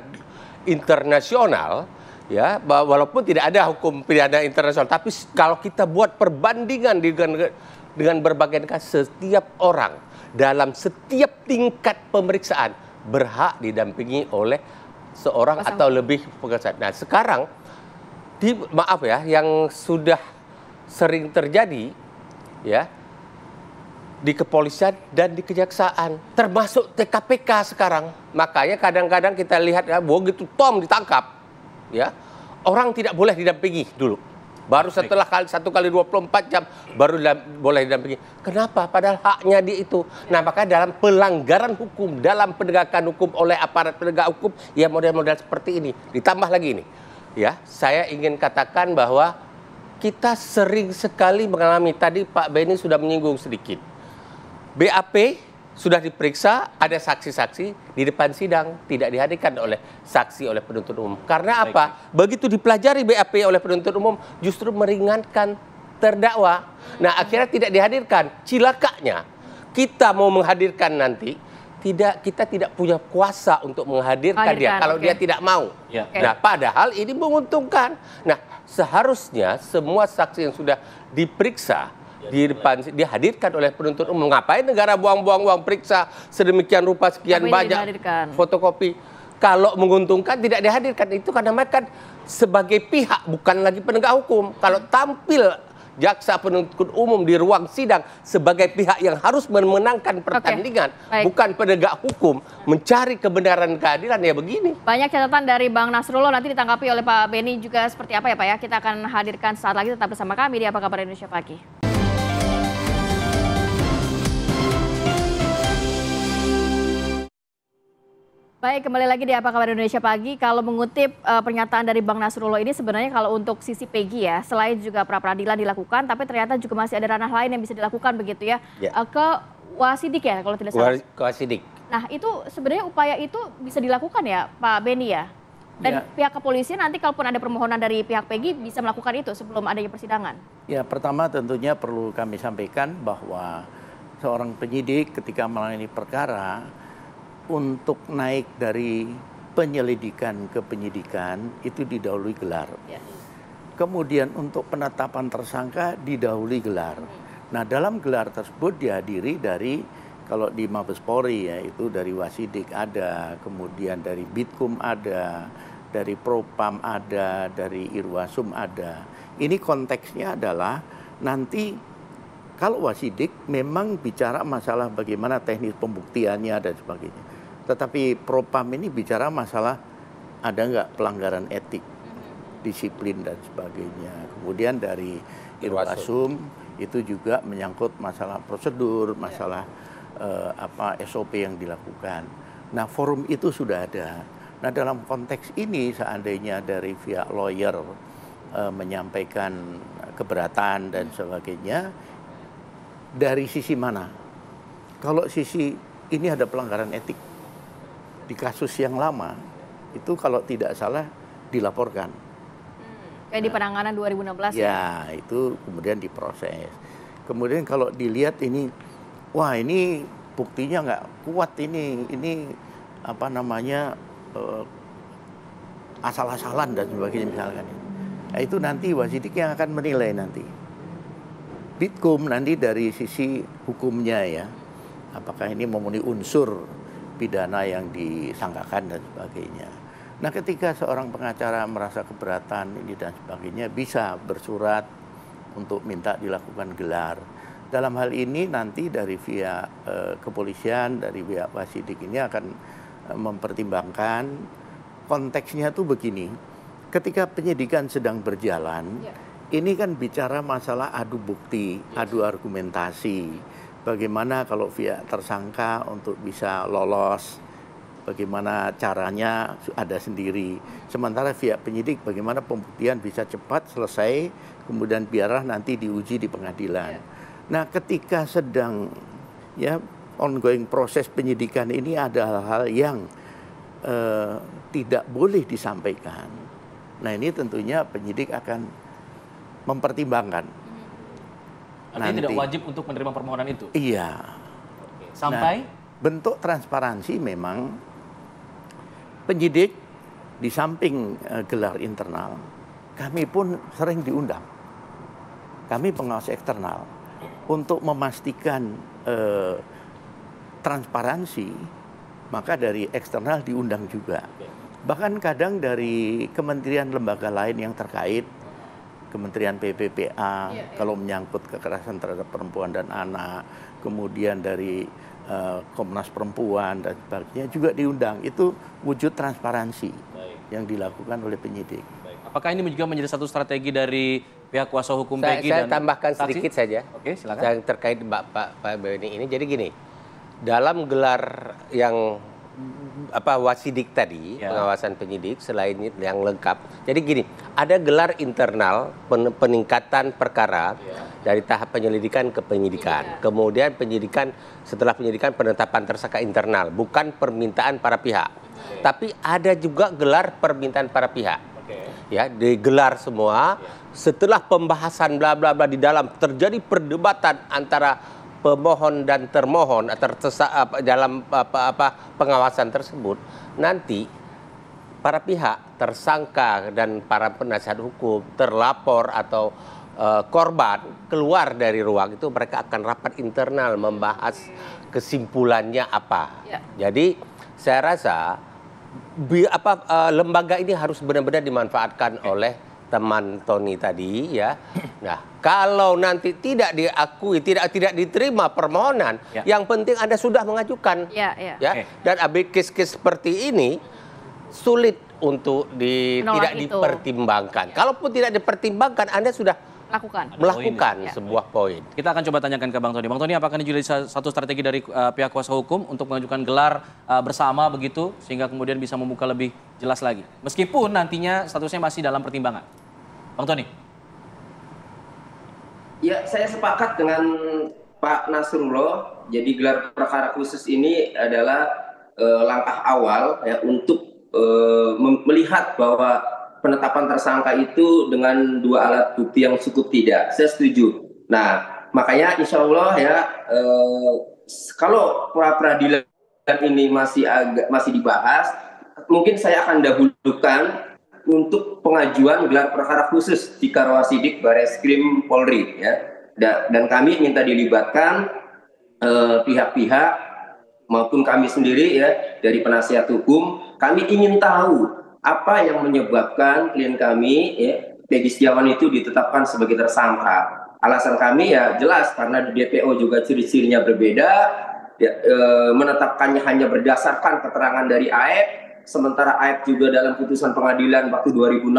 internasional ya, walaupun tidak ada hukum pidana internasional, tapi kalau kita buat perbandingan dengan berbagai negara, setiap orang dalam setiap tingkat pemeriksaan berhak didampingi oleh seorang atau lebih pengacara. Nah, sekarang maaf ya, yang sudah sering terjadi ya di kepolisian dan di kejaksaan, termasuk TKPK sekarang. Makanya kadang-kadang kita lihat ya, begitu Tom ditangkap, ya orang tidak boleh didampingi dulu. Baru setelah 1 kali 24 jam baru boleh didampingi. Kenapa? Padahal haknya dia itu. Nah, maka dalam pelanggaran hukum, dalam penegakan hukum oleh aparat penegak hukum, ya model-model seperti ini. Ditambah lagi ini, ya saya ingin katakan bahwa kita sering sekali mengalami, tadi Pak Benny sudah menyinggung sedikit. BAP sudah diperiksa, ada saksi-saksi di depan sidang, tidak dihadirkan oleh saksi oleh penuntut umum. Karena apa? Begitu dipelajari BAP oleh penuntut umum, justru meringankan terdakwa. Nah, akhirnya tidak dihadirkan. Cilakanya, kita mau menghadirkan nanti, kita tidak punya kuasa untuk menghadirkan dia kalau dia tidak mau. Nah, padahal ini menguntungkan. Nah, seharusnya semua saksi yang sudah diperiksa di depan dihadirkan oleh penuntut umum. Ngapain negara buang-buang uang periksa sedemikian rupa sekian banyak fotokopi? Kalau menguntungkan tidak dihadirkan, itu karena mereka sebagai pihak, bukan lagi penegak hukum. Kalau tampil jaksa penuntut umum di ruang sidang sebagai pihak yang harus memenangkan pertandingan, bukan penegak hukum, mencari kebenaran keadilan, ya begini. Banyak catatan dari Bang Nasrullah, nanti ditanggapi oleh Pak Benny juga seperti apa ya Pak ya. Kita akan hadirkan saat lagi, tetap bersama kami di Apa Kabar Indonesia Pagi. Baik, kembali lagi di Apa Kabar Indonesia Pagi. Kalau mengutip pernyataan dari Bang Nasrullah ini, sebenarnya kalau untuk sisi Peggy ya, selain juga pra-peradilan dilakukan, tapi ternyata juga masih ada ranah lain yang bisa dilakukan begitu ya, ke Wasidik ya kalau tidak salah. Ke Wasidik. Nah, itu sebenarnya upaya itu bisa dilakukan ya Pak Benny ya? Dan pihak kepolisian nanti kalaupun ada permohonan dari pihak Peggy bisa melakukan itu sebelum adanya persidangan? Ya, pertama tentunya perlu kami sampaikan bahwa seorang penyidik ketika menangani perkara, untuk naik dari penyelidikan ke penyidikan itu didahului gelar. Kemudian untuk penetapan tersangka didahului gelar. Nah, dalam gelar tersebut dihadiri dari, kalau di Mabes Polri ya, itu dari Wasidik ada, kemudian dari Bitkum ada, dari Propam ada, dari Irwasum ada. Ini konteksnya adalah nanti kalau Wasidik memang bicara masalah bagaimana teknis pembuktiannya dan sebagainya. Tetapi Propam ini bicara masalah ada nggak pelanggaran etik, disiplin dan sebagainya. Kemudian dari Irwasum itu juga menyangkut masalah prosedur, masalah SOP yang dilakukan. Nah, forum itu sudah ada. Nah, dalam konteks ini seandainya dari pihak lawyer menyampaikan keberatan dan sebagainya, dari sisi mana? Kalau sisi ini ada pelanggaran etik di kasus yang lama, itu kalau tidak salah dilaporkan. Kayak di penanganan 2016 ya? Ya, itu kemudian diproses. Kemudian kalau dilihat ini, wah ini buktinya nggak kuat ini apa namanya, asal-asalan dan sebagainya misalkan. Nah, itu nanti Wasidik yang akan menilai nanti. Bitkum nanti dari sisi hukumnya ya, apakah ini memenuhi unsur pidana yang disangkakan dan sebagainya. Nah, ketika seorang pengacara merasa keberatan ini dan sebagainya, bisa bersurat untuk minta dilakukan gelar. Dalam hal ini nanti dari pihak kepolisian, dari pihak Wasidik ini akan mempertimbangkan konteksnya tuh begini. Ketika penyidikan sedang berjalan, ini kan bicara masalah adu bukti, adu argumentasi. Bagaimana kalau pihak tersangka untuk bisa lolos, bagaimana caranya ada sendiri. Sementara pihak penyidik bagaimana pembuktian bisa cepat selesai, kemudian biarlah nanti diuji di pengadilan. Nah, ketika sedang ya ongoing proses penyidikan ini ada hal-hal yang tidak boleh disampaikan. Nah, ini tentunya penyidik akan mempertimbangkan. Artinya tidak wajib untuk menerima permohonan itu? Iya. Sampai? Nah, bentuk transparansi memang penyidik di samping gelar internal, kami pun sering diundang. Kami pengawas eksternal untuk memastikan transparansi, maka dari eksternal diundang juga. Bahkan kadang dari kementerian lembaga lain yang terkait, Kementerian PPPA, kalau menyangkut kekerasan terhadap perempuan dan anak, kemudian dari Komnas Perempuan dan sebagainya juga diundang. Itu wujud transparansi yang dilakukan oleh penyidik. Apakah ini juga menjadi satu strategi dari pihak kuasa hukum Peggy? Saya dan tambahkan saksi? sedikit saja. Oke, silakan. Yang terkait Pak Beni ini. Jadi gini, dalam gelar yang wasidik tadi, pengawasan penyidik, selain yang lengkap. Jadi gini, ada gelar internal peningkatan perkara dari tahap penyelidikan ke penyidikan. Kemudian penyidikan, setelah penyidikan penetapan tersangka internal, bukan permintaan para pihak. Tapi ada juga gelar permintaan para pihak. Ya, digelar semua. Setelah pembahasan bla bla bla di dalam terjadi perdebatan antara pemohon dan termohon dalam pengawasan tersebut, nanti para pihak tersangka dan para penasihat hukum, terlapor atau korban keluar dari ruang itu, mereka akan rapat internal membahas kesimpulannya apa. Jadi saya rasa lembaga ini harus benar-benar dimanfaatkan oleh teman Tony tadi, ya. Nah, kalau nanti tidak diakui, tidak diterima permohonan, yang penting Anda sudah mengajukan, ya. Dan kes-kes seperti ini sulit untuk tidak dipertimbangkan. Kalaupun tidak dipertimbangkan, Anda sudah melakukan sebuah poin. Kita akan coba tanyakan ke Bang Tony. Bang Tony, apakah ini juga satu strategi dari pihak kuasa hukum untuk mengajukan gelar bersama begitu, sehingga kemudian bisa membuka lebih jelas lagi, meskipun nantinya statusnya masih dalam pertimbangan? Bang Tony. Ya, saya sepakat dengan Pak Nasrullah. Jadi gelar perkara khusus ini adalah langkah awal ya untuk melihat bahwa penetapan tersangka itu dengan 2 alat bukti yang cukup tidak. Saya setuju. Nah, makanya insya Allah ya, kalau pra-peradilan ini masih dibahas, mungkin saya akan dahulukan untuk pengajuan gelar perkara khusus di Karawasidik Bareskrim Polri, ya. Dan kami minta dilibatkan pihak-pihak maupun kami sendiri ya dari penasihat hukum. Kami ingin tahu apa yang menyebabkan klien kami, ya, Peggy Setiawan itu ditetapkan sebagai tersangka. Alasan kami ya jelas, karena di DPO juga ciri-cirinya berbeda, ya, menetapkannya hanya berdasarkan keterangan dari AEP, sementara AEP juga dalam putusan pengadilan waktu 2016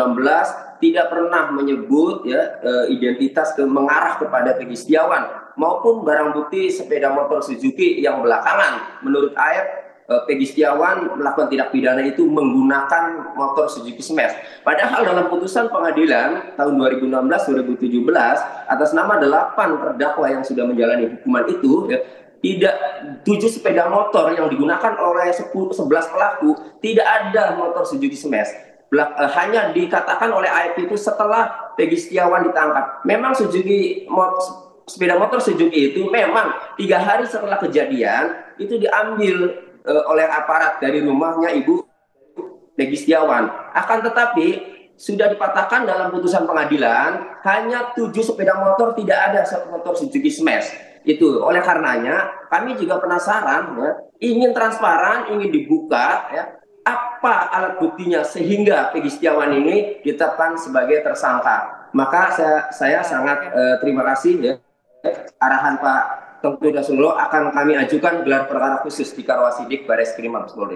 tidak pernah menyebut ya identitas mengarah kepada Peggy Setiawan, maupun barang bukti sepeda motor Suzuki yang belakangan menurut AEP Peggy Setiawan melakukan tindak pidana itu menggunakan motor Suzuki Smash. Padahal dalam putusan pengadilan tahun 2016-2017 atas nama 8 terdakwa yang sudah menjalani hukuman itu, ya, tidak 7 sepeda motor yang digunakan oleh 11 pelaku, tidak ada motor Suzuki Smash. Hanya dikatakan oleh AEP itu setelah Peggy Setiawan ditangkap. Memang sepeda motor Suzuki itu memang 3 hari setelah kejadian itu diambil oleh aparat dari rumahnya Ibu Peggy Setiawan. Akan tetapi sudah dipatahkan dalam putusan pengadilan hanya 7 sepeda motor, tidak ada motor Suzuki Smash. Itu oleh karenanya kami juga penasaran, ya, ingin transparan, ingin dibuka, ya, apa alat buktinya sehingga Peggy Setiawan ini ditetapkan sebagai tersangka. Maka saya sangat terima kasih ya arahan Pak Tengku Nasrullah, akan kami ajukan gelar perkara khusus di Karawasidik Bareskrim Mabes Polri.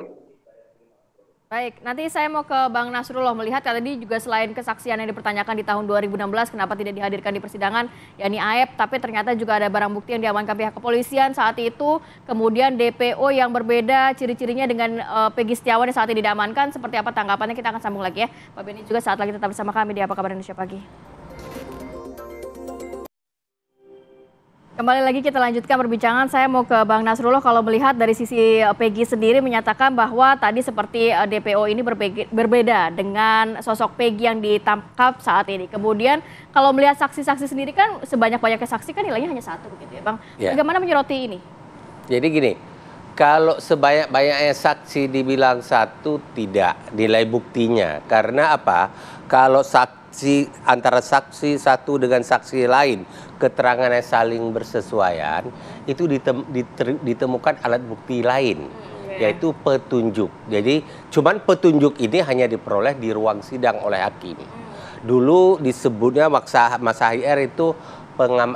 Baik, nanti saya mau ke Bang Nasrullah, melihat tadi juga selain kesaksian yang dipertanyakan di tahun 2016 kenapa tidak dihadirkan di persidangan, yakni AEP, tapi ternyata juga ada barang bukti yang diamankan pihak kepolisian saat itu, kemudian DPO yang berbeda ciri-cirinya dengan Peggy Setiawan yang saat ini diamankan. Seperti apa tanggapannya, kita akan sambung lagi ya. Pak Beni juga saat lagi tetap bersama kami di Apa Kabar Indonesia Pagi. Kembali lagi kita lanjutkan perbincangan. Saya mau ke Bang Nasrullah, kalau melihat dari sisi Peggy sendiri menyatakan bahwa tadi seperti DPO ini berbeda dengan sosok Peggy yang ditangkap saat ini. Kemudian kalau melihat saksi-saksi sendiri kan sebanyak-banyaknya saksi kan nilainya hanya 1 begitu ya Bang. Bagaimana menyoroti ini? Jadi gini, kalau sebanyak-banyaknya saksi dibilang satu, tidak nilai buktinya. Karena apa? Kalau antara saksi satu dengan saksi lain, keterangannya saling bersesuaian, itu ditemukan alat bukti lain, yaitu petunjuk. Jadi, cuman petunjuk ini hanya diperoleh di ruang sidang oleh hakim. Dulu disebutnya masa HR itu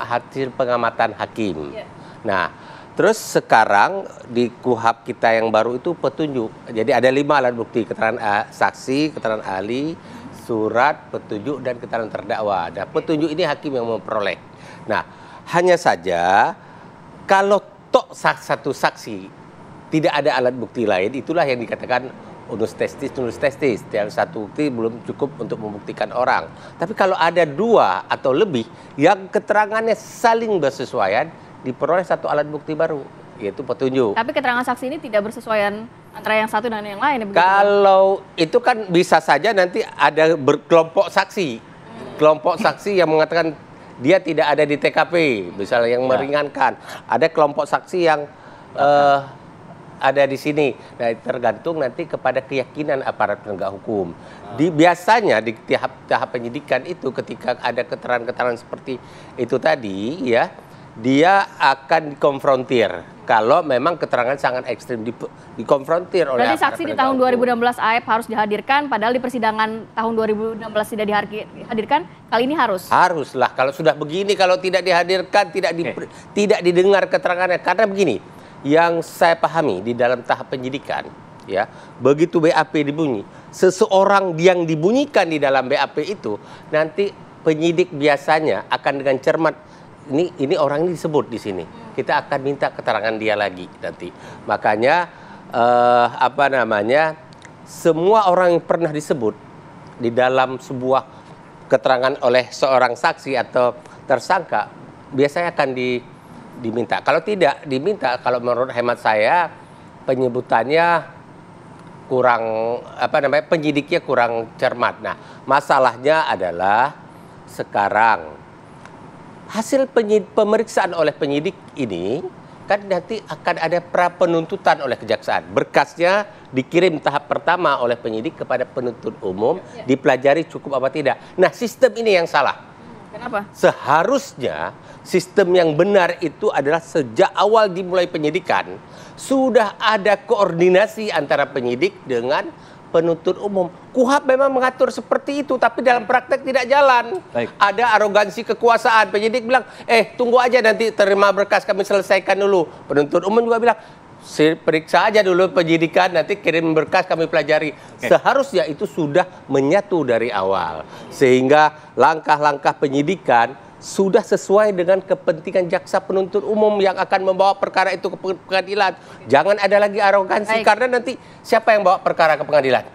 hasil pengamatan hakim. Nah, terus sekarang di KUHP kita yang baru itu petunjuk. Jadi ada 5 alat bukti, keterangan saksi, keterangan ahli, surat, petunjuk, dan keterangan terdakwa. Nah, petunjuk ini hakim yang memperoleh. Nah, hanya saja kalau satu saksi tidak ada alat bukti lain, itulah yang dikatakan unus testis. Yang satu bukti belum cukup untuk membuktikan orang. Tapi kalau ada 2 atau lebih yang keterangannya saling bersesuaian, diperoleh satu alat bukti baru, yaitu petunjuk. Tapi keterangan saksi ini tidak bersesuaian antara yang satu dan yang lain. Kalau itu kan bisa saja nanti ada berkelompok saksi. Kelompok saksi yang mengatakan dia tidak ada di TKP, misalnya yang meringankan. Ada kelompok saksi yang ada di sini. Nah, tergantung nanti kepada keyakinan aparat penegak hukum. Biasanya di tahap penyidikan itu ketika ada keterangan-keterangan seperti itu tadi, ya, dia akan dikonfrontir kalau memang keterangan sangat ekstrim dikonfrontir oleh. Jadi saksi di tahun 2016 AEP harus dihadirkan, padahal di persidangan tahun 2016 tidak dihadirkan, kali ini harus. Haruslah, kalau sudah begini, kalau tidak dihadirkan, tidak didengar keterangannya. Karena begini, yang saya pahami di dalam tahap penyidikan, ya, begitu BAP dibunyi, seseorang yang dibunyikan di dalam BAP itu nanti penyidik biasanya akan dengan cermat, ini orang ini disebut di sini, kita akan minta keterangan dia lagi nanti. Makanya semua orang yang pernah disebut di dalam sebuah keterangan oleh seorang saksi atau tersangka biasanya akan diminta. Kalau tidak diminta, kalau menurut hemat saya penyebutannya kurang penyidiknya kurang cermat. Nah, masalahnya adalah sekarang hasil pemeriksaan oleh penyidik ini kan nanti akan ada pra penuntutan oleh kejaksaan. Berkasnya dikirim tahap pertama oleh penyidik kepada penuntut umum, dipelajari cukup apa tidak. Nah, sistem ini yang salah. Kenapa? Seharusnya sistem yang benar itu adalah sejak awal dimulai penyidikan sudah ada koordinasi antara penyidik dengan penuntut umum. KUHP memang mengatur seperti itu, tapi dalam praktek tidak jalan. Ada arogansi kekuasaan. Penyidik bilang, tunggu aja nanti terima berkas kami selesaikan dulu. Penuntut umum juga bilang, periksa aja dulu penyidikan, nanti kirim berkas kami pelajari. Seharusnya itu sudah menyatu dari awal. Sehingga langkah-langkah penyidikan sudah sesuai dengan kepentingan jaksa penuntut umum yang akan membawa perkara itu ke pengadilan. Jangan ada lagi arogansi, karena nanti siapa yang bawa perkara ke pengadilan?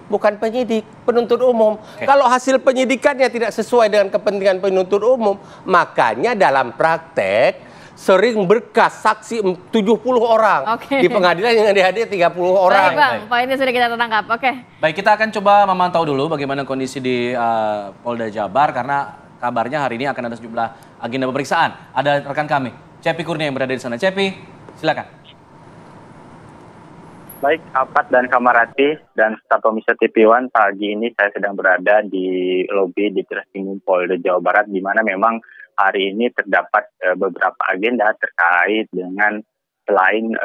Bukan penyidik, penuntut umum. Kalau hasil penyidikannya tidak sesuai dengan kepentingan penuntut umum, makanya dalam praktek sering berkas saksi 70 orang. Di pengadilan yang dihadir 30 orang. Baik, Bang. Poinnya sudah kita tangkap. Baik, kita akan coba memantau dulu bagaimana kondisi di Polda Jabar, karena kabarnya hari ini akan ada sejumlah agenda pemeriksaan. Ada rekan kami, Cepi Kurnia yang berada di sana. Cepi, silakan. Baik, Apat dan Kamarati dan staf Komisi TV One, pagi ini saya sedang berada di lobi di Treskrimum Polda Jawa Barat, di mana memang hari ini terdapat beberapa agenda terkait dengan selain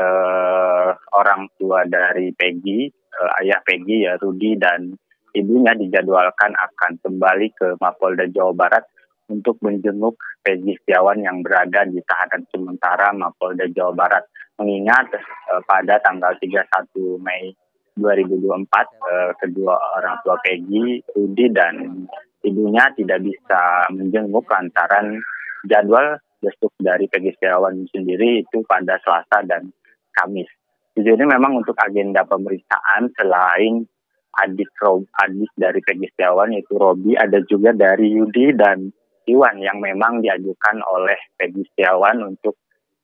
orang tua dari Peggy, ayah Peggy ya Rudi dan ibunya dijadwalkan akan kembali ke Mapolda Jawa Barat untuk menjenguk Peggy Setiawan yang berada di tahanan sementara Mapolda Jawa Barat. Mengingat pada tanggal 31 Mei 2024 kedua orang tua Peggy, Rudi dan ibunya tidak bisa menjenguk lantaran jadwal besok dari Peggy Setiawan sendiri itu pada Selasa dan Kamis. Jadi memang untuk agenda pemeriksaan selain adik dari Peggy Setiawan yaitu Robi, ada juga dari Yudi dan Iwan yang memang diajukan oleh Peggy Setiawan untuk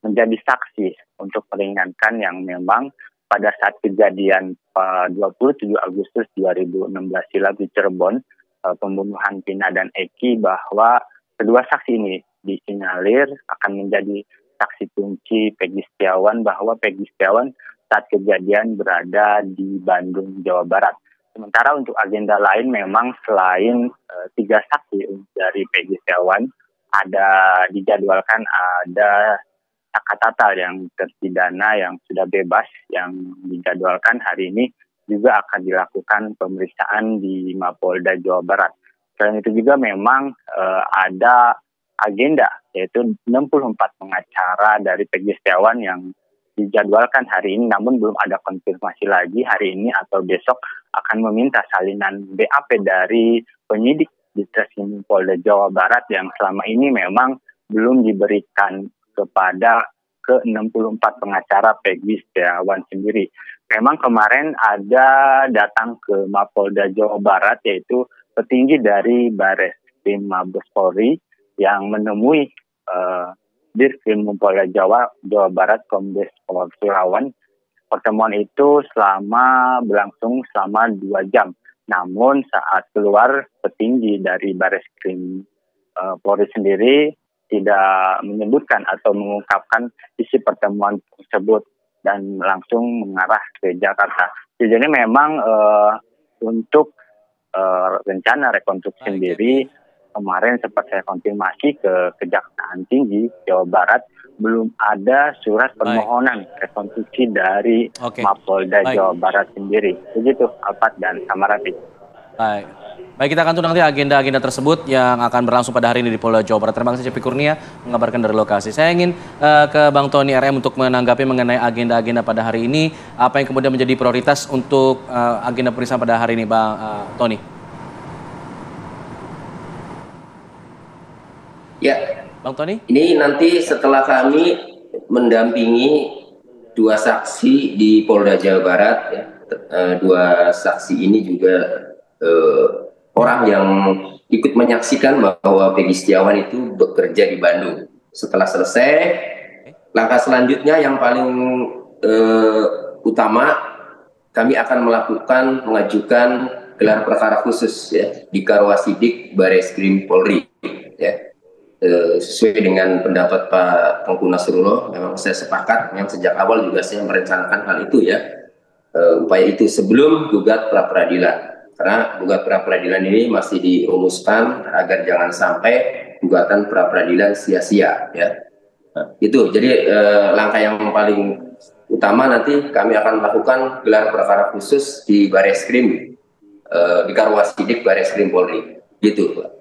menjadi saksi untuk meringankan yang memang pada saat kejadian 27 Agustus 2016 silam di Cirebon, pembunuhan Vina dan Eki, bahwa kedua saksi ini disinyalir akan menjadi saksi kunci Peggy Setiawan bahwa Peggy Setiawan saat kejadian berada di Bandung, Jawa Barat. Sementara untuk agenda lain memang selain 3 saksi dari Peggy Setiawan, dijadwalkan ada Sakatata yang terpidana yang sudah bebas, yang dijadwalkan hari ini juga akan dilakukan pemeriksaan di Mapolda Jawa Barat. Selain itu juga memang ada agenda yaitu 64 pengacara dari Peggy Setiawan yang dijadwalkan hari ini, namun belum ada konfirmasi lagi hari ini atau besok akan meminta salinan BAP dari penyidik di Treskrimum Polda Jawa Barat yang selama ini memang belum diberikan kepada ke-64 pengacara Peggy Setiawan sendiri. Memang kemarin ada datang ke Mapolda Jawa Barat yaitu petinggi dari Bareskrim Mabes Polri yang menemui Dirkrim Polda Jawa Barat Kombes Pol Surawan. Pertemuan itu berlangsung selama 2 jam. Namun saat keluar petinggi dari Bareskrim Polri sendiri tidak menyebutkan atau mengungkapkan isi pertemuan tersebut dan langsung mengarah ke Jakarta. Jadi memang untuk rencana rekonstruksi sendiri kemarin sempat saya konfirmasi ke Kejaksaan Tinggi Jawa Barat, belum ada surat permohonan rekonstruksi dari Mapolda Jawa Barat sendiri. Begitu, Alfat dan Samarati. Baik, kita akan tunggu nanti agenda-agenda tersebut yang akan berlangsung pada hari ini di Polda Jawa Barat. Terima kasih Cepi Kurnia mengabarkan dari lokasi. Saya ingin ke Bang Tony RM untuk menanggapi mengenai agenda-agenda pada hari ini. Apa yang kemudian menjadi prioritas untuk agenda pemeriksaan pada hari ini, Bang Tony? Ya, Bang Tony. Ini nanti setelah kami mendampingi 2 saksi di Polda Jawa Barat, ya, 2 saksi ini juga orang yang ikut menyaksikan bahwa Peggy Setiawan itu bekerja di Bandung. Setelah selesai, langkah selanjutnya yang paling utama, kami akan mengajukan gelar perkara khusus ya di Karwasidik Bareskrim Polri. Ya. Sesuai dengan pendapat Pak Tengku Nasrullah, memang saya sepakat, yang sejak awal juga saya merencanakan hal itu ya, upaya itu sebelum gugat pra-peradilan. Karena gugat pra-peradilan ini masih dirumuskan agar jangan sampai gugatan pra-peradilan sia-sia ya. Nah, itu jadi langkah yang paling utama nanti kami akan melakukan gelar perkara khusus di Bareskrim di Karwasidik Bareskrim Polri. Gitu, Pak.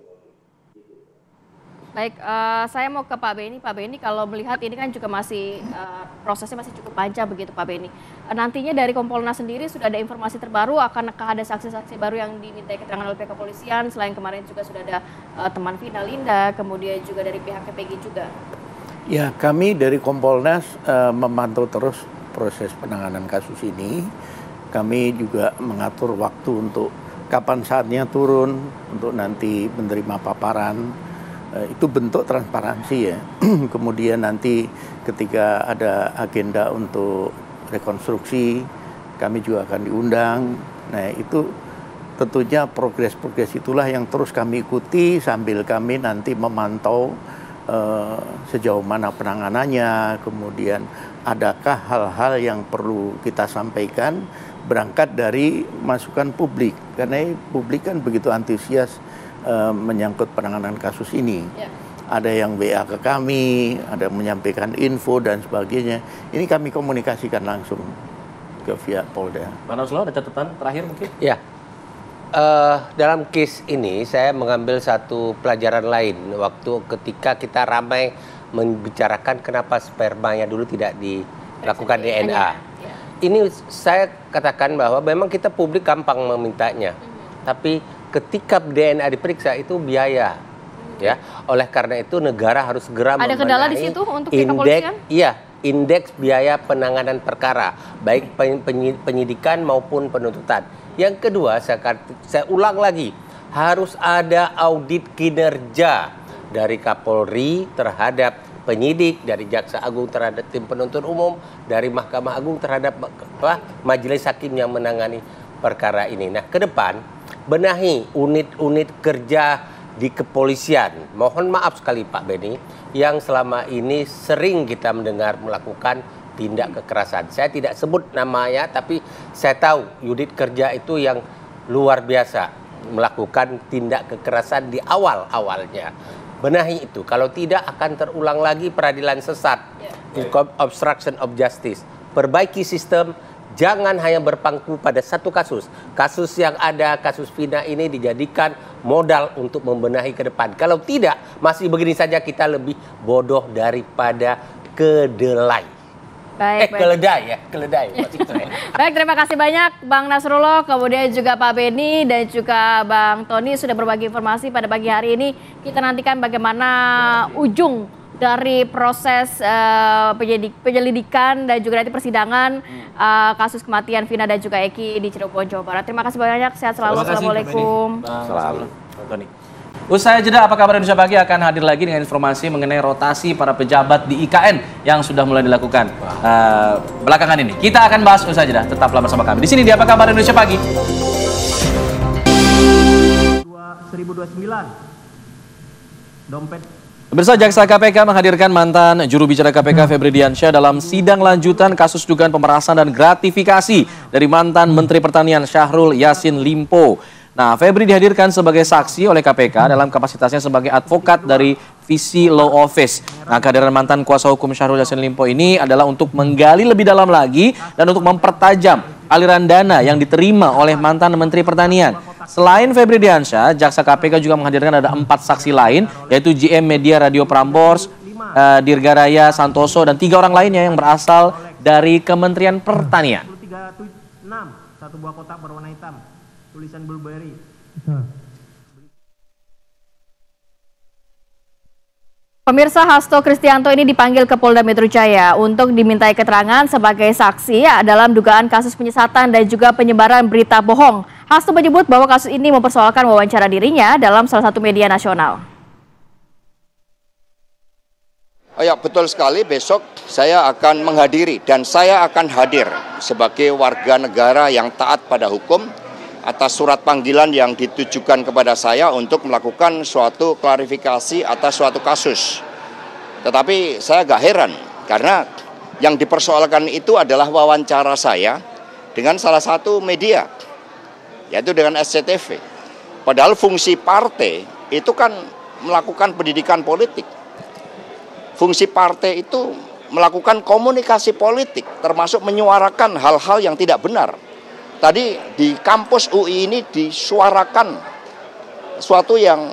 Baik, saya mau ke Pak Beni. Pak Beni, kalau melihat ini kan juga masih prosesnya masih cukup panjang begitu Pak Beni. Nantinya dari Kompolnas sendiri sudah ada informasi terbaru, akankah ada saksi-saksi baru yang diminta keterangan oleh pihak kepolisian? Selain kemarin juga sudah ada teman Vina Linda, kemudian juga dari pihak PGI juga. Ya, kami dari Kompolnas memantau terus proses penanganan kasus ini. Kami juga mengatur waktu untuk kapan saatnya turun untuk nanti menerima paparan. Itu bentuk transparansi ya. Kemudian nanti ketika ada agenda untuk rekonstruksi, kami juga akan diundang. Nah itu tentunya progres-progres itulah yang terus kami ikuti sambil kami nanti memantau sejauh mana penanganannya, kemudian adakah hal-hal yang perlu kita sampaikan berangkat dari masukan publik. Karena publik kan begitu antusias menyangkut penanganan kasus ini. Ya. Ada yang WA ke kami, ada yang menyampaikan info dan sebagainya. Ini kami komunikasikan langsung ke pihak Polda. Bang Nasrullah, ada catatan terakhir mungkin? Ya, dalam case ini saya mengambil satu pelajaran lain. Waktu ketika kita ramai membicarakan kenapa spermanya dulu tidak dilakukan DNA. Ya. Ini saya katakan bahwa memang kita publik gampang memintanya. Tapi ketika DNA diperiksa itu biaya, ya. Oleh karena itu negara harus segera ada kendala di situ untuk pihak kepolisian? Iya, indeks biaya penanganan perkara, baik penyidikan maupun penuntutan. Yang kedua, saya ulang lagi, harus ada audit kinerja dari Kapolri terhadap penyidik, dari Jaksa Agung terhadap tim penuntut umum, dari Mahkamah Agung terhadap majelis hakim yang menangani perkara ini. Nah, ke depan benahi unit-unit kerja di kepolisian. Mohon maaf sekali Pak Beni, yang selama ini sering kita mendengar melakukan tindak kekerasan. Saya tidak sebut namanya, tapi saya tahu unit kerja itu yang luar biasa melakukan tindak kekerasan di awalnya. Benahi itu, kalau tidak akan terulang lagi peradilan sesat, obstruction of justice. Perbaiki sistem, jangan hanya berpangku pada satu kasus. Kasus yang ada, kasus Vina ini dijadikan modal untuk membenahi ke depan. Kalau tidak, masih begini saja kita lebih bodoh daripada kedelai. Baik, keledai. Baik, terima kasih banyak Bang Nasrullah, kemudian juga Pak Beni dan juga Bang Tony sudah berbagi informasi pada pagi hari ini. Kita nantikan bagaimana ujung dari proses penyelidikan dan juga nanti persidangan kasus kematian Vina dan juga Eki di Cirebon, Jawa Barat. Terima kasih banyak, sehat selalu. Assalamualaikum. Selalu. Tony. Usai jeda, apa kabar Indonesia Pagi akan hadir lagi dengan informasi mengenai rotasi para pejabat di IKN yang sudah mulai dilakukan belakangan ini. Kita akan bahas usai jeda. Tetaplah bersama kami di sini di Apa Kabar Indonesia Pagi. 1029 dompet. Pemirsa, Jaksa KPK menghadirkan mantan juru bicara KPK Febri Diansyah dalam sidang lanjutan kasus dugaan pemerasan dan gratifikasi dari mantan Menteri Pertanian Syahrul Yassin Limpo. Nah, Febri dihadirkan sebagai saksi oleh KPK dalam kapasitasnya sebagai advokat dari Visi Law Office. Nah, kehadiran mantan kuasa hukum Syahrul Yassin Limpo ini adalah untuk menggali lebih dalam lagi dan untuk mempertajam aliran dana yang diterima oleh mantan Menteri Pertanian. Selain Febri Diansyah, Jaksa KPK juga menghadirkan ada 4 saksi lain, yaitu GM Media Radio Prambors, Dirgaraya Santoso, dan 3 orang lainnya yang berasal dari Kementerian Pertanian. 36, satu buah kotak berwarna hitam, tulisan blueberry. Pemirsa, Hasto Kristianto ini dipanggil ke Polda Metro Jaya untuk dimintai keterangan sebagai saksi dalam dugaan kasus penyesatan dan juga penyebaran berita bohong. Hasto menyebut bahwa kasus ini mempersoalkan wawancara dirinya dalam salah satu media nasional. Oh ya, betul sekali, besok saya akan menghadiri dan saya akan hadir sebagai warga negara yang taat pada hukum atas surat panggilan yang ditujukan kepada saya untuk melakukan suatu klarifikasi atas suatu kasus. Tetapi saya agak heran karena yang dipersoalkan itu adalah wawancara saya dengan salah satu media, yaitu dengan SCTV. Padahal fungsi partai itu kan melakukan pendidikan politik. Fungsi partai itu melakukan komunikasi politik, termasuk menyuarakan hal-hal yang tidak benar. Tadi di kampus UI ini disuarakan suatu yang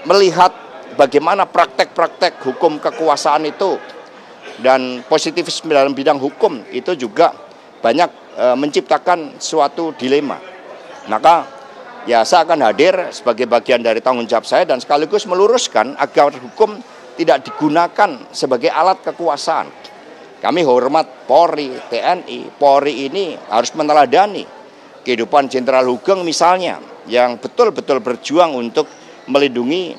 melihat bagaimana praktek-praktek hukum kekuasaan itu dan positivisme dalam bidang hukum itu juga banyak menciptakan suatu dilema. Maka ya saya akan hadir sebagai bagian dari tanggung jawab saya dan sekaligus meluruskan agar hukum tidak digunakan sebagai alat kekuasaan. Kami hormat Polri, TNI. Polri ini harus meneladani kehidupan Jenderal Hugeng misalnya, yang betul-betul berjuang untuk melindungi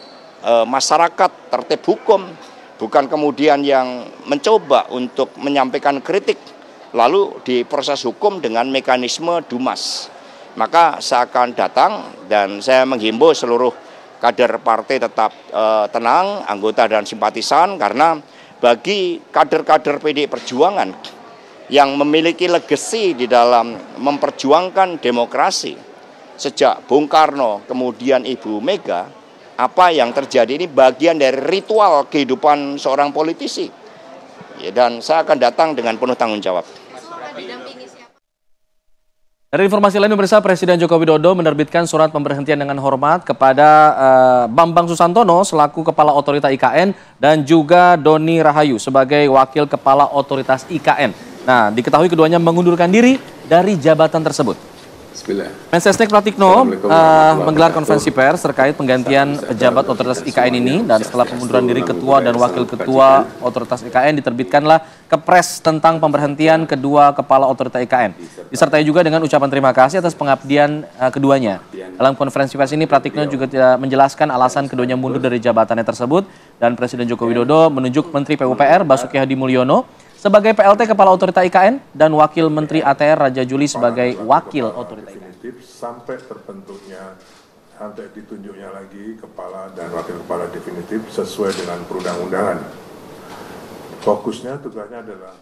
masyarakat, tertib hukum, bukan kemudian yang mencoba untuk menyampaikan kritik, lalu diproses hukum dengan mekanisme Dumas. Maka saya akan datang dan saya menghimbau seluruh kader partai tetap tenang, anggota dan simpatisan, karena bagi kader-kader PDI Perjuangan yang memiliki legasi di dalam memperjuangkan demokrasi sejak Bung Karno kemudian Ibu Mega, apa yang terjadi ini bagian dari ritual kehidupan seorang politisi. Ya, dan saya akan datang dengan penuh tanggung jawab. Dari informasi lain, pemirsa, Presiden Joko Widodo menerbitkan surat pemberhentian dengan hormat kepada Bambang Susantono selaku Kepala Otorita IKN dan juga Doni Rahayu sebagai Wakil Kepala Otoritas IKN. Nah, diketahui keduanya mengundurkan diri dari jabatan tersebut. Mensesnek Pratikno menggelar konferensi pers terkait penggantian pejabat otoritas IKN ini, dan setelah pengunduran diri ketua dan wakil ketua otoritas IKN diterbitkanlah kepres tentang pemberhentian kedua kepala otoritas IKN. Disertai juga dengan ucapan terima kasih atas pengabdian keduanya. Dalam konferensi pers ini Pratikno juga tidak menjelaskan alasan keduanya mundur dari jabatannya tersebut, dan Presiden Joko Widodo menunjuk Menteri PUPR Basuki Hadi Mulyono sebagai PLT Kepala Otorita IKN dan Wakil Menteri ATR Raja Juli sebagai Wakil Otorita IKN. Sampai terbentuknya sampai ditunjuknya lagi kepala dan wakil kepala definitif sesuai dengan perundang-undangan. Fokusnya tugasnya adalah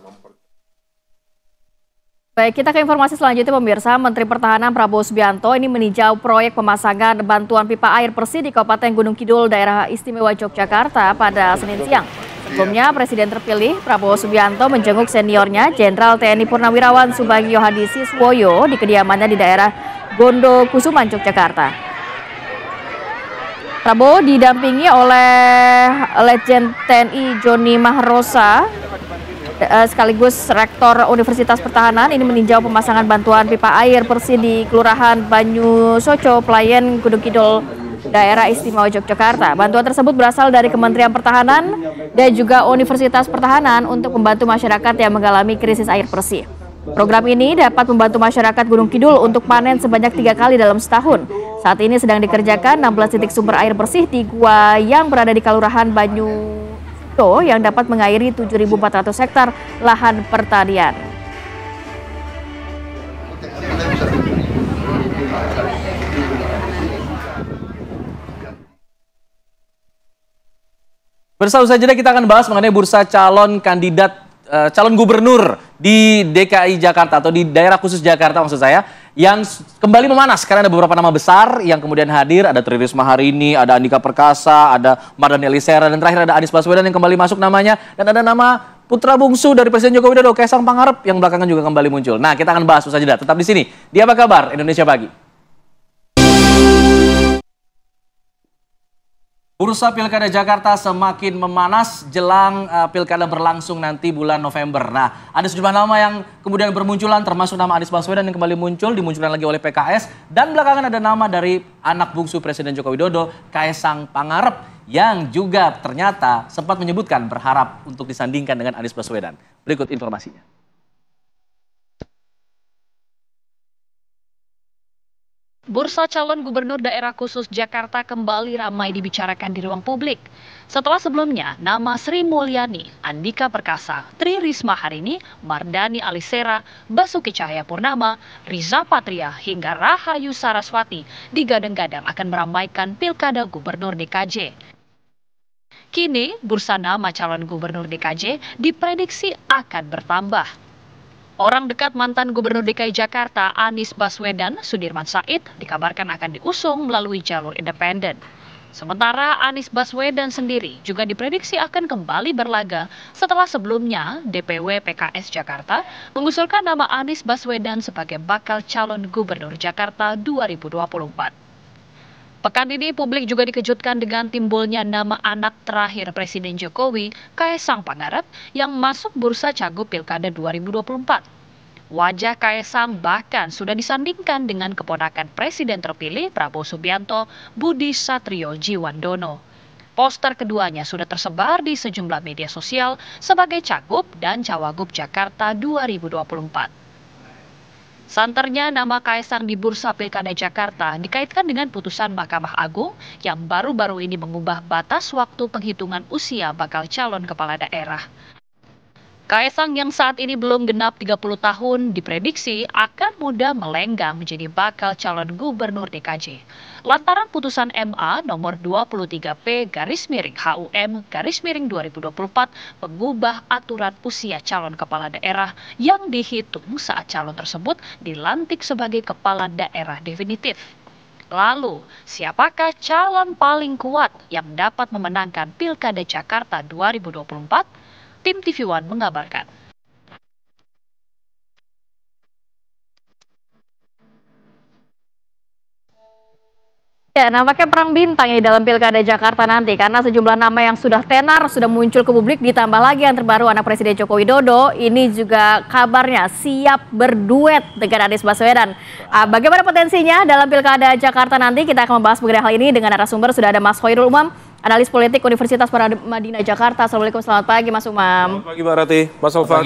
Baik, kita ke informasi selanjutnya pemirsa. Menteri Pertahanan Prabowo Subianto ini meninjau proyek pemasangan bantuan pipa air bersih di Kabupaten Gunung Kidul, Daerah Istimewa Yogyakarta pada Senin siang. Sebelumnya, Presiden terpilih Prabowo Subianto menjenguk seniornya Jenderal TNI Purnawirawan Subagio Hadi Siswoyo di kediamannya di daerah Gondo Kusuman, Yogyakarta. Prabowo didampingi oleh Letjen TNI Joni Mahrosa sekaligus Rektor Universitas Pertahanan ini meninjau pemasangan bantuan pipa air bersih di Kelurahan Banyu Soco, Pelayan, Gunung Kidul, Daerah Istimewa Yogyakarta. Bantuan tersebut berasal dari Kementerian Pertahanan dan juga Universitas Pertahanan untuk membantu masyarakat yang mengalami krisis air bersih. Program ini dapat membantu masyarakat Gunung Kidul untuk panen sebanyak 3 kali dalam setahun. Saat ini sedang dikerjakan 16 titik sumber air bersih di gua yang berada di Kelurahan Banyu yang dapat mengairi 7.400 hektar lahan pertanian. Bersama saja kita akan bahas mengenai bursa calon kandidat calon gubernur di DKI Jakarta atau di daerah khusus Jakarta maksud saya, yang kembali memanas karena ada beberapa nama besar yang kemudian hadir. Ada Tri Risma hari ini, ada Andika Perkasa, ada Mardhani Alisera, dan terakhir ada Anies Baswedan yang kembali masuk namanya, dan ada nama putra bungsu dari Presiden Joko Widodo, Kaisang Pangarep, yang belakangan juga kembali muncul. Nah, kita akan bahas usai jeda. Tetap di sini. Di Apa Kabar Indonesia Pagi. Bursa Pilkada Jakarta semakin memanas jelang Pilkada berlangsung nanti bulan November. Nah, ada sejumlah nama yang kemudian bermunculan, termasuk nama Anies Baswedan yang kembali muncul, dimunculkan lagi oleh PKS. Dan belakangan ada nama dari anak bungsu Presiden Joko Widodo, Kaisang Pangarep, yang juga ternyata sempat menyebutkan berharap untuk disandingkan dengan Anies Baswedan. Berikut informasinya. Bursa calon gubernur daerah khusus Jakarta kembali ramai dibicarakan di ruang publik. Setelah sebelumnya, nama Sri Mulyani, Andika Perkasa, Tri Risma hari ini, Mardhani Alisera, Basuki Cahayapurnama, Riza Patria, hingga Rahayu Saraswati digadang-gadang akan meramaikan Pilkada Gubernur DKJ. Kini, bursa nama calon gubernur DKJ diprediksi akan bertambah. Orang dekat mantan Gubernur DKI Jakarta, Anies Baswedan, Sudirman Said, dikabarkan akan diusung melalui jalur independen. Sementara Anies Baswedan sendiri juga diprediksi akan kembali berlaga setelah sebelumnya DPW PKS Jakarta mengusulkan nama Anies Baswedan sebagai bakal calon Gubernur Jakarta 2024. Pekan ini publik juga dikejutkan dengan timbulnya nama anak terakhir Presiden Jokowi, Kaisang Pangarep, yang masuk bursa cagup Pilkada 2024. Wajah Kaisang bahkan sudah disandingkan dengan keponakan Presiden terpilih Prabowo Subianto, Budi Satrio Jiwandono. Poster keduanya sudah tersebar di sejumlah media sosial sebagai cagup dan cawagup Jakarta 2024. Santernya nama Kaisang di bursa Pilkada Jakarta dikaitkan dengan putusan Mahkamah Agung yang baru-baru ini mengubah batas waktu penghitungan usia bakal calon kepala daerah. Kaisang yang saat ini belum genap 30 tahun diprediksi akan mudah melenggang menjadi bakal calon gubernur DKJ. Lantaran putusan MA nomor 23P/HUM/2024 mengubah aturan usia calon kepala daerah yang dihitung saat calon tersebut dilantik sebagai kepala daerah definitif. Lalu, siapakah calon paling kuat yang dapat memenangkan Pilkada Jakarta 2024? Tim TV One mengabarkan. Ya, nampaknya perang bintang ya dalam Pilkada Jakarta nanti karena sejumlah nama yang sudah tenar sudah muncul ke publik, ditambah lagi yang terbaru anak Presiden Joko Widodo ini juga kabarnya siap berduet dengan Anies Baswedan. Bagaimana potensinya dalam Pilkada Jakarta nanti? Kita akan membahas mengenai hal ini dengan narasumber. Sudah ada Mas Khairul Umam, analis politik Universitas Paramadina Jakarta. Assalamualaikum, selamat pagi Mas Umam. Selamat pagi Mbak Rati, Mas Alfat.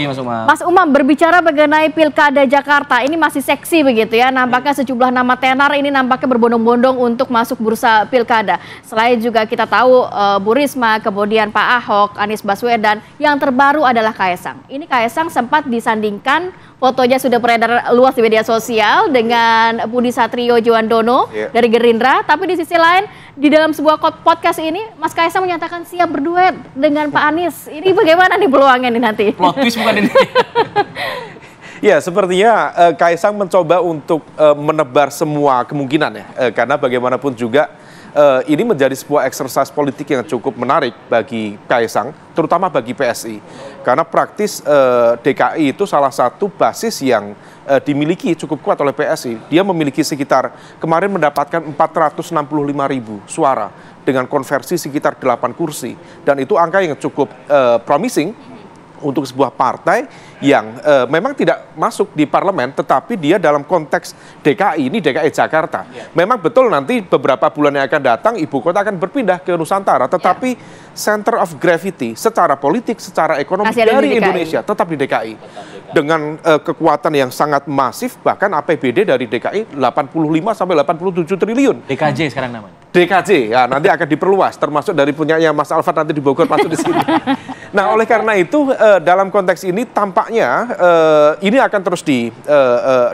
Mas Umam, berbicara mengenai Pilkada Jakarta, ini masih seksi begitu ya. Nampaknya sejumlah nama tenar ini nampaknya berbondong-bondong untuk masuk bursa Pilkada. Selain juga kita tahu Bu Risma, kemudian Pak Ahok, Anies Baswedan, yang terbaru adalah Kaisang. Ini Kaisang sempat disandingkan fotonya sudah beredar luas di media sosial dengan Budi Satrio Djuandono dari Gerindra. Tapi di sisi lain, di dalam sebuah podcast ini, Mas Kaisang menyatakan siap berduet dengan Pak Anies. Ini bagaimana nih peluangnya nih nanti? Plot twist bukan ini? Ya, sepertinya Kaisang mencoba untuk menebar semua kemungkinan ya. Karena bagaimanapun juga ini menjadi sebuah eksersis politik yang cukup menarik bagi Kaisang, terutama bagi PSI. Karena praktis DKI itu salah satu basis yang dimiliki cukup kuat oleh PSI. Dia memiliki sekitar, kemarin mendapatkan 465.000 suara dengan konversi sekitar 8 kursi. Dan itu angka yang cukup promising untuk sebuah partai yang memang tidak masuk di parlemen, tetapi dia dalam konteks DKI, ini DKI Jakarta. Memang betul nanti beberapa bulan yang akan datang, ibu kota akan berpindah ke Nusantara, tetapi center of gravity secara politik, secara ekonomi dari Indonesia tetap di DKI. Dengan kekuatan yang sangat masif, bahkan APBD dari DKI 85 sampai 87 triliun. DKJ sekarang namanya. DKJ, ya nanti akan diperluas, termasuk dari punyanya Mas Alfat nanti di Bogor masuk di sini. Nah, oleh karena itu dalam konteks ini tampaknya ini akan terus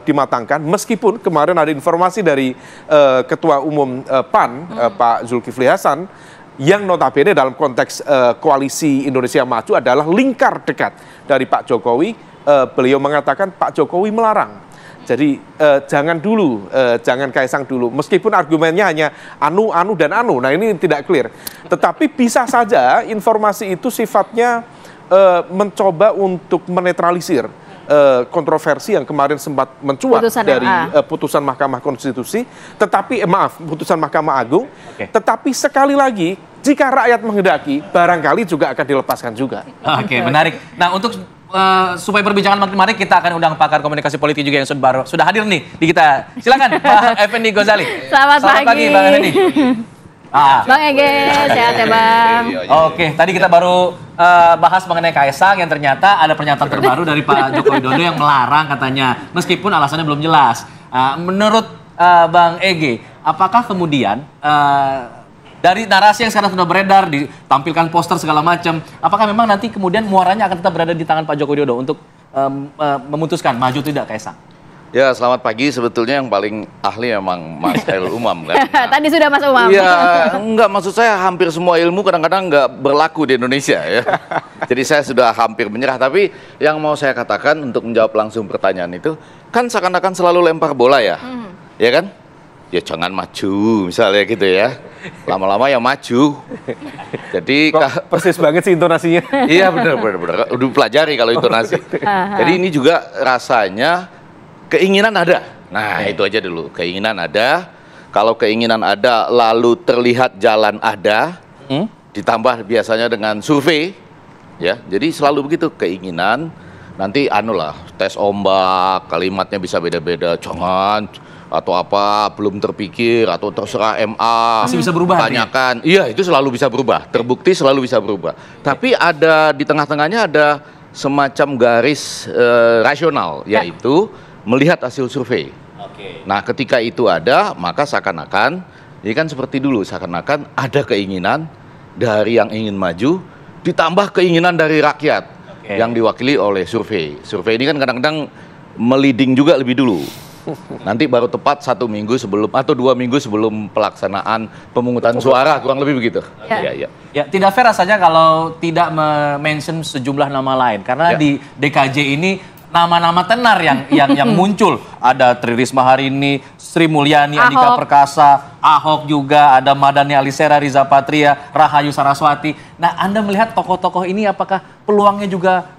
dimatangkan, meskipun kemarin ada informasi dari Ketua Umum PAN, Pak Zulkifli Hasan, yang notabene dalam konteks koalisi Indonesia Maju adalah lingkar dekat dari Pak Jokowi. Beliau mengatakan Pak Jokowi melarang. Jadi jangan dulu, jangan Kaisang dulu. Meskipun argumennya hanya anu, dan anu. Nah, ini tidak clear. Tetapi bisa saja informasi itu sifatnya mencoba untuk menetralisir kontroversi yang kemarin sempat mencuat dari putusan Mahkamah Konstitusi. Tetapi, putusan Mahkamah Agung. Tetapi sekali lagi, jika rakyat menghendaki, barangkali juga akan dilepaskan juga. Oke, menarik. Nah, untuk supaya perbincangan makin menarik, kita akan undang pakar komunikasi politik juga yang sudah hadir nih di kita. Silakan, Pak Effendi Ghazali. Selamat pagi, Bang Effendi. Bang Ege, sehat ya Bang. Oke, tadi kita baru bahas mengenai Kaisang yang ternyata ada pernyataan terbaru dari Pak Joko Widodo yang melarang katanya, meskipun alasannya belum jelas. Menurut Bang Ege, apakah kemudian dari narasi yang sekarang sudah beredar, ditampilkan poster segala macam, apakah memang nanti kemudian muaranya akan tetap berada di tangan Pak Joko Widodo untuk memutuskan maju tidak Kaisang? Ya, selamat pagi. Sebetulnya yang paling ahli memang Mas Khairul Umam kan. Tadi sudah Mas Umam. Ya, enggak, maksud saya hampir semua ilmu kadang-kadang enggak berlaku di Indonesia ya. Jadi saya sudah hampir menyerah. Tapi yang mau saya katakan untuk menjawab langsung pertanyaan itu, kan seakan-akan selalu lempar bola ya. Ya kan? Ya jangan maju misalnya gitu ya. Lama-lama ya maju. Jadi persis banget sih intonasinya. Iya benar. Udah pelajari kalau intonasi. Jadi ini juga rasanya keinginan ada. Nah, itu aja dulu. Keinginan ada. Kalau keinginan ada lalu terlihat jalan ada, ditambah biasanya dengan survei, ya. Jadi selalu begitu, keinginan. Nanti tes ombak, kalimatnya bisa beda-beda. Jangan atau apa belum terpikir atau terserah MA. Masih bisa berubah. Tanyakan. Iya, itu selalu bisa berubah. Terbukti selalu bisa berubah. Tapi ada di tengah-tengahnya ada semacam garis rasional, yaitu melihat hasil survei. Nah, ketika itu ada, maka seakan-akan, ini kan seperti dulu, seakan-akan ada keinginan dari yang ingin maju, ditambah keinginan dari rakyat yang diwakili oleh survei. Survei ini kan kadang-kadang meliding juga lebih dulu. Nanti baru tepat 1 minggu sebelum atau 2 minggu sebelum pelaksanaan pemungutan suara, kurang lebih begitu. Ya, tidak fair rasanya kalau tidak mention sejumlah nama lain, karena di DKJ ini nama-nama tenar yang muncul. Ada Tri Risma hari ini, Sri Mulyani, Andika Perkasa, Ahok juga, ada Mardhani Alisera, Riza Patria, Rahayu Saraswati. Nah, Anda melihat tokoh-tokoh ini apakah peluangnya juga,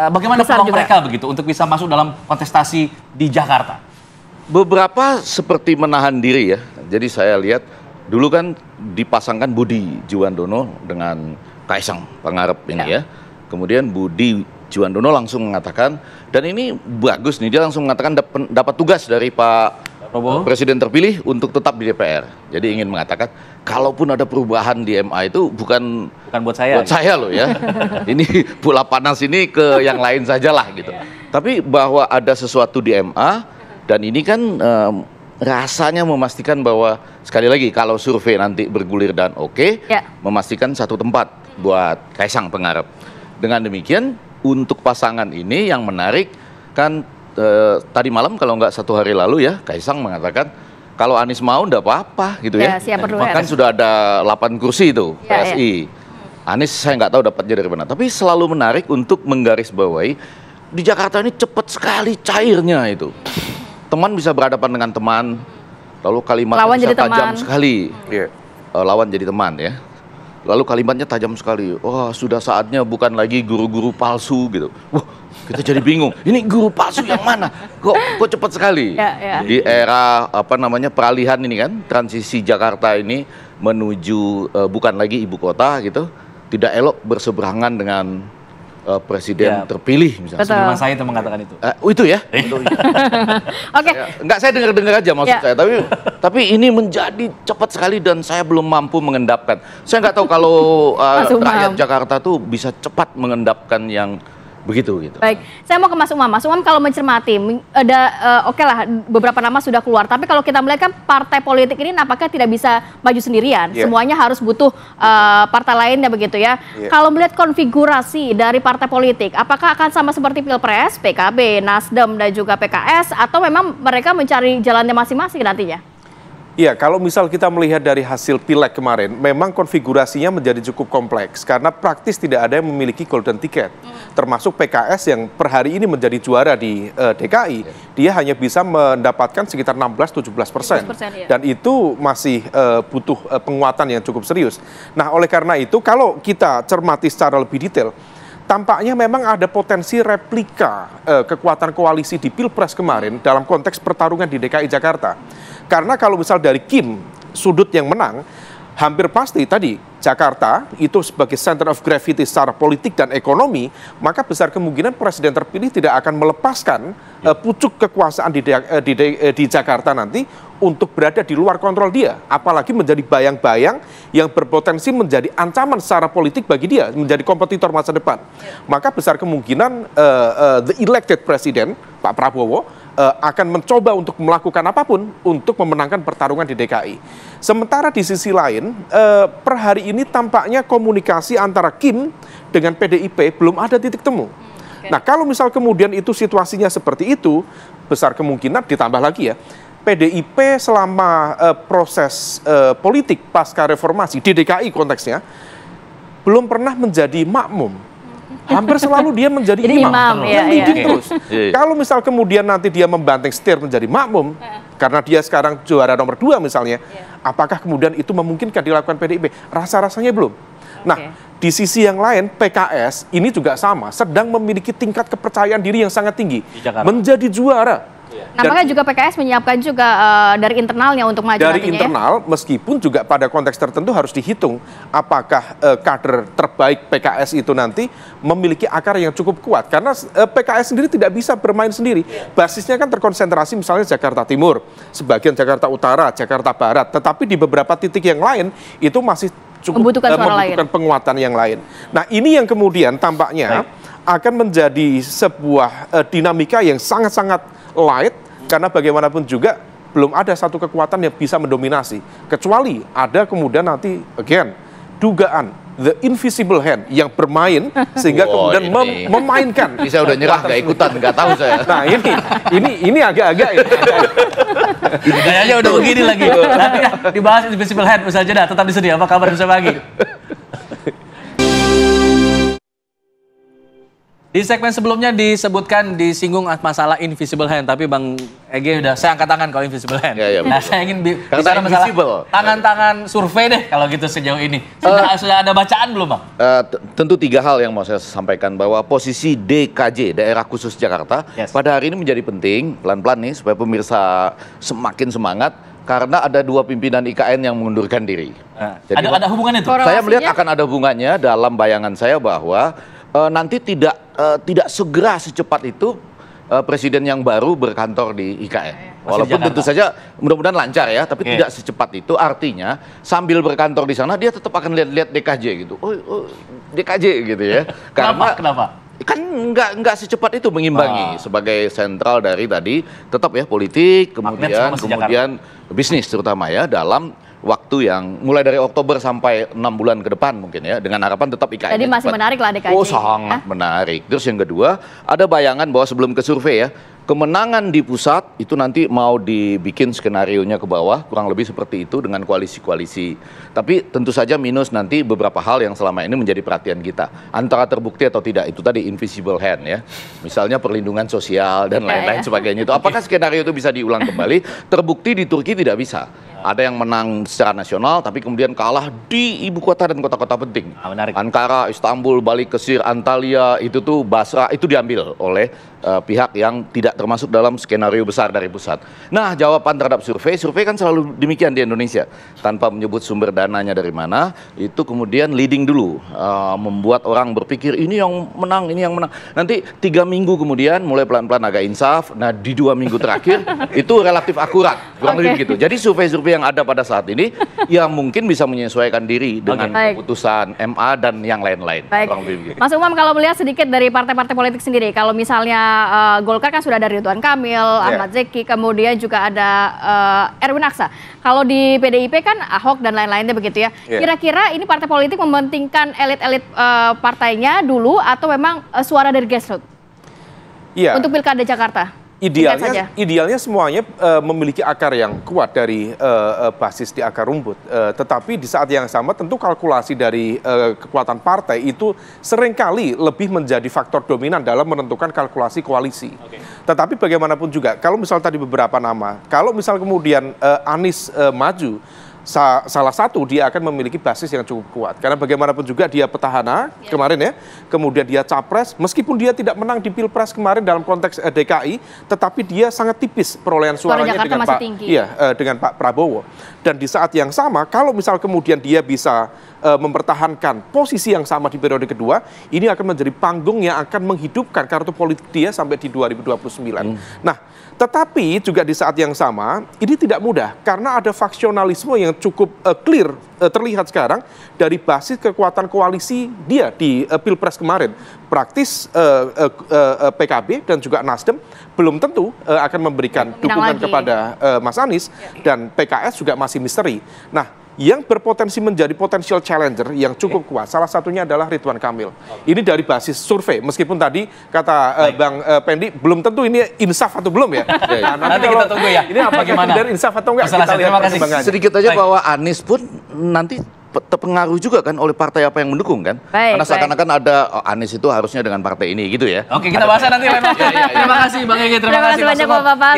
bagaimana peluang mereka begitu untuk bisa masuk dalam kontestasi di Jakarta? Beberapa seperti menahan diri ya. Jadi saya lihat dulu kan dipasangkan Budi Djuandono dengan Kaisang Pangarep ini ya. Kemudian Budi Djuandono langsung mengatakan, dan ini bagus nih, dia langsung mengatakan dapat tugas dari Pak Presiden terpilih untuk tetap di DPR. Jadi ingin mengatakan, kalaupun ada perubahan di MA itu bukan buat saya. Buat saya loh ya. Ini bola panas ini ke yang lain sajalah gitu. Tapi bahwa ada sesuatu di MA, dan ini kan rasanya memastikan bahwa, sekali lagi, kalau survei nanti bergulir dan memastikan satu tempat buat Kaisang Pangarep. Dengan demikian, untuk pasangan ini yang menarik kan tadi malam kalau nggak 1 hari lalu ya, Kaisang mengatakan kalau Anies mau nggak apa-apa gitu ya. Siap berduet. Bahkan sudah ada 8 kursi itu PSI. Anies saya nggak tahu dapatnya dari mana. Tapi selalu menarik untuk menggarisbawahi di Jakarta ini cepat sekali cairnya itu. Teman bisa berhadapan dengan teman, lalu kalimatnya lawan bisa jadi tajam teman. sekali. Lawan jadi teman ya. Lalu kalimatnya tajam sekali. Wah, sudah saatnya bukan lagi guru-guru palsu gitu. Wah, kita jadi bingung. Ini guru palsu yang mana? Kok cepat sekali? Di era peralihan ini kan, transisi Jakarta ini menuju bukan lagi ibu kota gitu, tidak elok berseberangan dengan presiden terpilih misalnya. Sudirman Said itu mengatakan itu. Itu ya? Oke. Enggak, saya dengar-dengar aja maksud saya. Tapi ini menjadi cepat sekali dan saya belum mampu mengendapkan. Saya nggak tahu kalau rakyat Jakarta tuh bisa cepat mengendapkan yang begitu gitu. Baik, saya mau ke Mas Umam. Mas Umam kalau mencermati, oke lah beberapa nama sudah keluar, tapi kalau kita melihat kan partai politik ini nampaknya tidak bisa maju sendirian. Semuanya harus butuh partai lainnya begitu ya. Kalau melihat konfigurasi dari partai politik, apakah akan sama seperti Pilpres, PKB, Nasdem dan juga PKS, atau memang mereka mencari jalannya masing-masing nantinya? Iya, kalau misal kita melihat dari hasil pileg kemarin, memang konfigurasinya menjadi cukup kompleks karena praktis tidak ada yang memiliki golden ticket. Termasuk PKS yang per hari ini menjadi juara di DKI, dia hanya bisa mendapatkan sekitar 16-17%. Dan itu masih butuh penguatan yang cukup serius. Nah, oleh karena itu kalau kita cermati secara lebih detail, tampaknya memang ada potensi replika kekuatan koalisi di Pilpres kemarin dalam konteks pertarungan di DKI Jakarta. Karena kalau misal dari Kim, sudut yang menang, hampir pasti tadi Jakarta itu sebagai center of gravity secara politik dan ekonomi, maka besar kemungkinan presiden terpilih tidak akan melepaskan pucuk kekuasaan di Jakarta nanti untuk berada di luar kontrol dia. Apalagi menjadi bayang-bayang yang berpotensi menjadi ancaman secara politik bagi dia, menjadi kompetitor masa depan. Maka besar kemungkinan the elected president, Pak Prabowo, akan mencoba untuk melakukan apapun untuk memenangkan pertarungan di DKI. Sementara di sisi lain, per hari ini tampaknya komunikasi antara Kim dengan PDIP belum ada titik temu. Nah, kalau misal kemudian itu situasinya seperti itu, besar kemungkinan ditambah lagi ya, PDIP selama proses politik pasca reformasi di DKI konteksnya, belum pernah menjadi makmum. Hampir selalu dia menjadi imam yang leading terus. Kalau misal kemudian nanti dia membanting setir menjadi makmum, karena dia sekarang juara nomor 2 misalnya, apakah kemudian itu memungkinkan dilakukan PDIP? Rasa-rasanya belum. Nah, di sisi yang lain PKS ini juga sama, sedang memiliki tingkat kepercayaan diri yang sangat tinggi, menjadi juara. Nampaknya juga PKS menyiapkan juga dari internalnya untuk maju dari nantinya internal, meskipun juga pada konteks tertentu harus dihitung apakah kader terbaik PKS itu nanti memiliki akar yang cukup kuat. Karena PKS sendiri tidak bisa bermain sendiri. Basisnya kan terkonsentrasi misalnya Jakarta Timur, sebagian Jakarta Utara, Jakarta Barat. Tetapi di beberapa titik yang lain itu masih cukup membutuhkan penguatan yang lain. Nah, ini yang kemudian tampaknya akan menjadi sebuah dinamika yang sangat-sangat light, karena bagaimanapun juga belum ada satu kekuatan yang bisa mendominasi, kecuali ada kemudian nanti again dugaan the invisible hand yang bermain sehingga kemudian memainkan. Saya udah nyerah, nggak ikutan, nggak tahu saya. Nah, ini agak-agak Kayaknya udah begini lagi. Nanti dibahas invisible hand, usaha jeda. Tetap di sini. Apa kabar Indonesia Pagi? Di segmen sebelumnya disinggung masalah invisible hand, tapi Bang Ege udah saya angkat tangan kalau invisible hand. Nah, saya ingin bicara masalah tangan-tangan survei deh kalau gitu sejauh ini. Sudah ada bacaan belum, Bang? Tentu 3 hal yang mau saya sampaikan, bahwa posisi DKJ, Daerah Khusus Jakarta, pada hari ini menjadi penting, pelan-pelan nih, supaya pemirsa semakin semangat, karena ada 2 pimpinan IKN yang mengundurkan diri. Jadi, ada hubungannya itu? Saya melihat akan ada hubungannya dalam bayangan saya bahwa nanti tidak segera secepat itu presiden yang baru berkantor di IKN. Walaupun tentu saja mudah-mudahan lancar ya, tapi tidak secepat itu. Artinya sambil berkantor di sana dia tetap akan lihat-lihat DKJ gitu. Oh, DKJ gitu ya. Kenapa? Kan nggak secepat itu mengimbangi sebagai sentral dari tadi, tetap ya politik, kemudian bisnis terutama ya, dalam waktu yang mulai dari Oktober sampai 6 bulan ke depan mungkin ya, dengan harapan tetap IKN. Jadi masih menarik lah DKJ. Oh, sangat menarik. Terus yang kedua, ada bayangan bahwa sebelum ke survei ya, Kemenangan di pusat itu nanti mau dibikin skenarionya ke bawah, kurang lebih seperti itu dengan koalisi-koalisi. Tapi tentu saja minus nanti beberapa hal yang selama ini menjadi perhatian kita. Antara terbukti atau tidak, itu tadi invisible hand ya. Misalnya perlindungan sosial dan lain-lain sebagainya itu. Apakah skenario itu bisa diulang kembali? Terbukti di Turki tidak bisa. Ada yang menang secara nasional tapi kemudian kalah di ibu kota dan kota-kota penting. Ankara, Istanbul, balik ke Sir, Antalya, itu tuh Basra, itu diambil oleh pihak yang tidak termasuk dalam skenario besar dari pusat. Nah, jawaban terhadap survei kan selalu demikian di Indonesia. Tanpa menyebut sumber dananya dari mana, itu kemudian leading dulu. Membuat orang berpikir ini yang menang, ini yang menang. Nanti 3 minggu kemudian mulai pelan-pelan agak insaf. Nah, di 2 minggu terakhir itu relatif akurat. Kurang lebih begitu. Jadi survei-survei yang ada pada saat ini ya mungkin bisa menyesuaikan diri dengan keputusan MA dan yang lain-lain. Mas Umam, kalau melihat sedikit dari partai-partai politik sendiri, kalau misalnya Golkar kan sudah ada Ridwan Kamil, Ahmad Zeki, kemudian juga ada Erwin Aksa. Kalau di PDIP kan Ahok dan lain-lainnya begitu ya. Kira-kira ini partai politik mementingkan elit-elit partainya dulu atau memang suara dari grassroots untuk Pilkada Jakarta? Idealnya semuanya memiliki akar yang kuat dari basis di akar rumput. Tetapi di saat yang sama tentu kalkulasi dari kekuatan partai itu seringkali lebih menjadi faktor dominan dalam menentukan kalkulasi koalisi. Tetapi bagaimanapun juga, kalau misal tadi beberapa nama, kalau misal kemudian Anies maju, salah satu dia akan memiliki basis yang cukup kuat karena bagaimanapun juga dia petahana kemarin ya, kemudian dia capres meskipun dia tidak menang di Pilpres kemarin dalam konteks DKI, tetapi dia sangat tipis perolehan suaranya dengan Pak Prabowo. Dan di saat yang sama kalau misal kemudian dia bisa mempertahankan posisi yang sama di periode kedua, ini akan menjadi panggung yang akan menghidupkan kartu politik dia sampai di 2029. Nah, tetapi juga di saat yang sama ini tidak mudah karena ada faksionalisme yang cukup clear terlihat sekarang dari basis kekuatan koalisi dia di Pilpres kemarin. Praktis PKB dan juga Nasdem belum tentu akan memberikan dukungan kepada Mas Anies dan PKS juga masih misteri. Nah, yang berpotensi menjadi potential challenger yang cukup kuat, salah satunya adalah Ridwan Kamil. Ini dari basis survei, meskipun tadi kata Bang Pendi, belum tentu ini insaf atau belum ya. Nanti kita tunggu ya. Ini apakah dari insaf atau enggak? Kita lihat perkembangannya. Sedikit aja bahwa Anies pun nanti terpengaruh juga kan oleh partai apa yang mendukung kan. Karena seakan-akan ada Anies itu harusnya dengan partai ini gitu ya. Oke, kita bahas nanti. Terima kasih Bang Egy, terima kasih banyak Bapak-Bapak.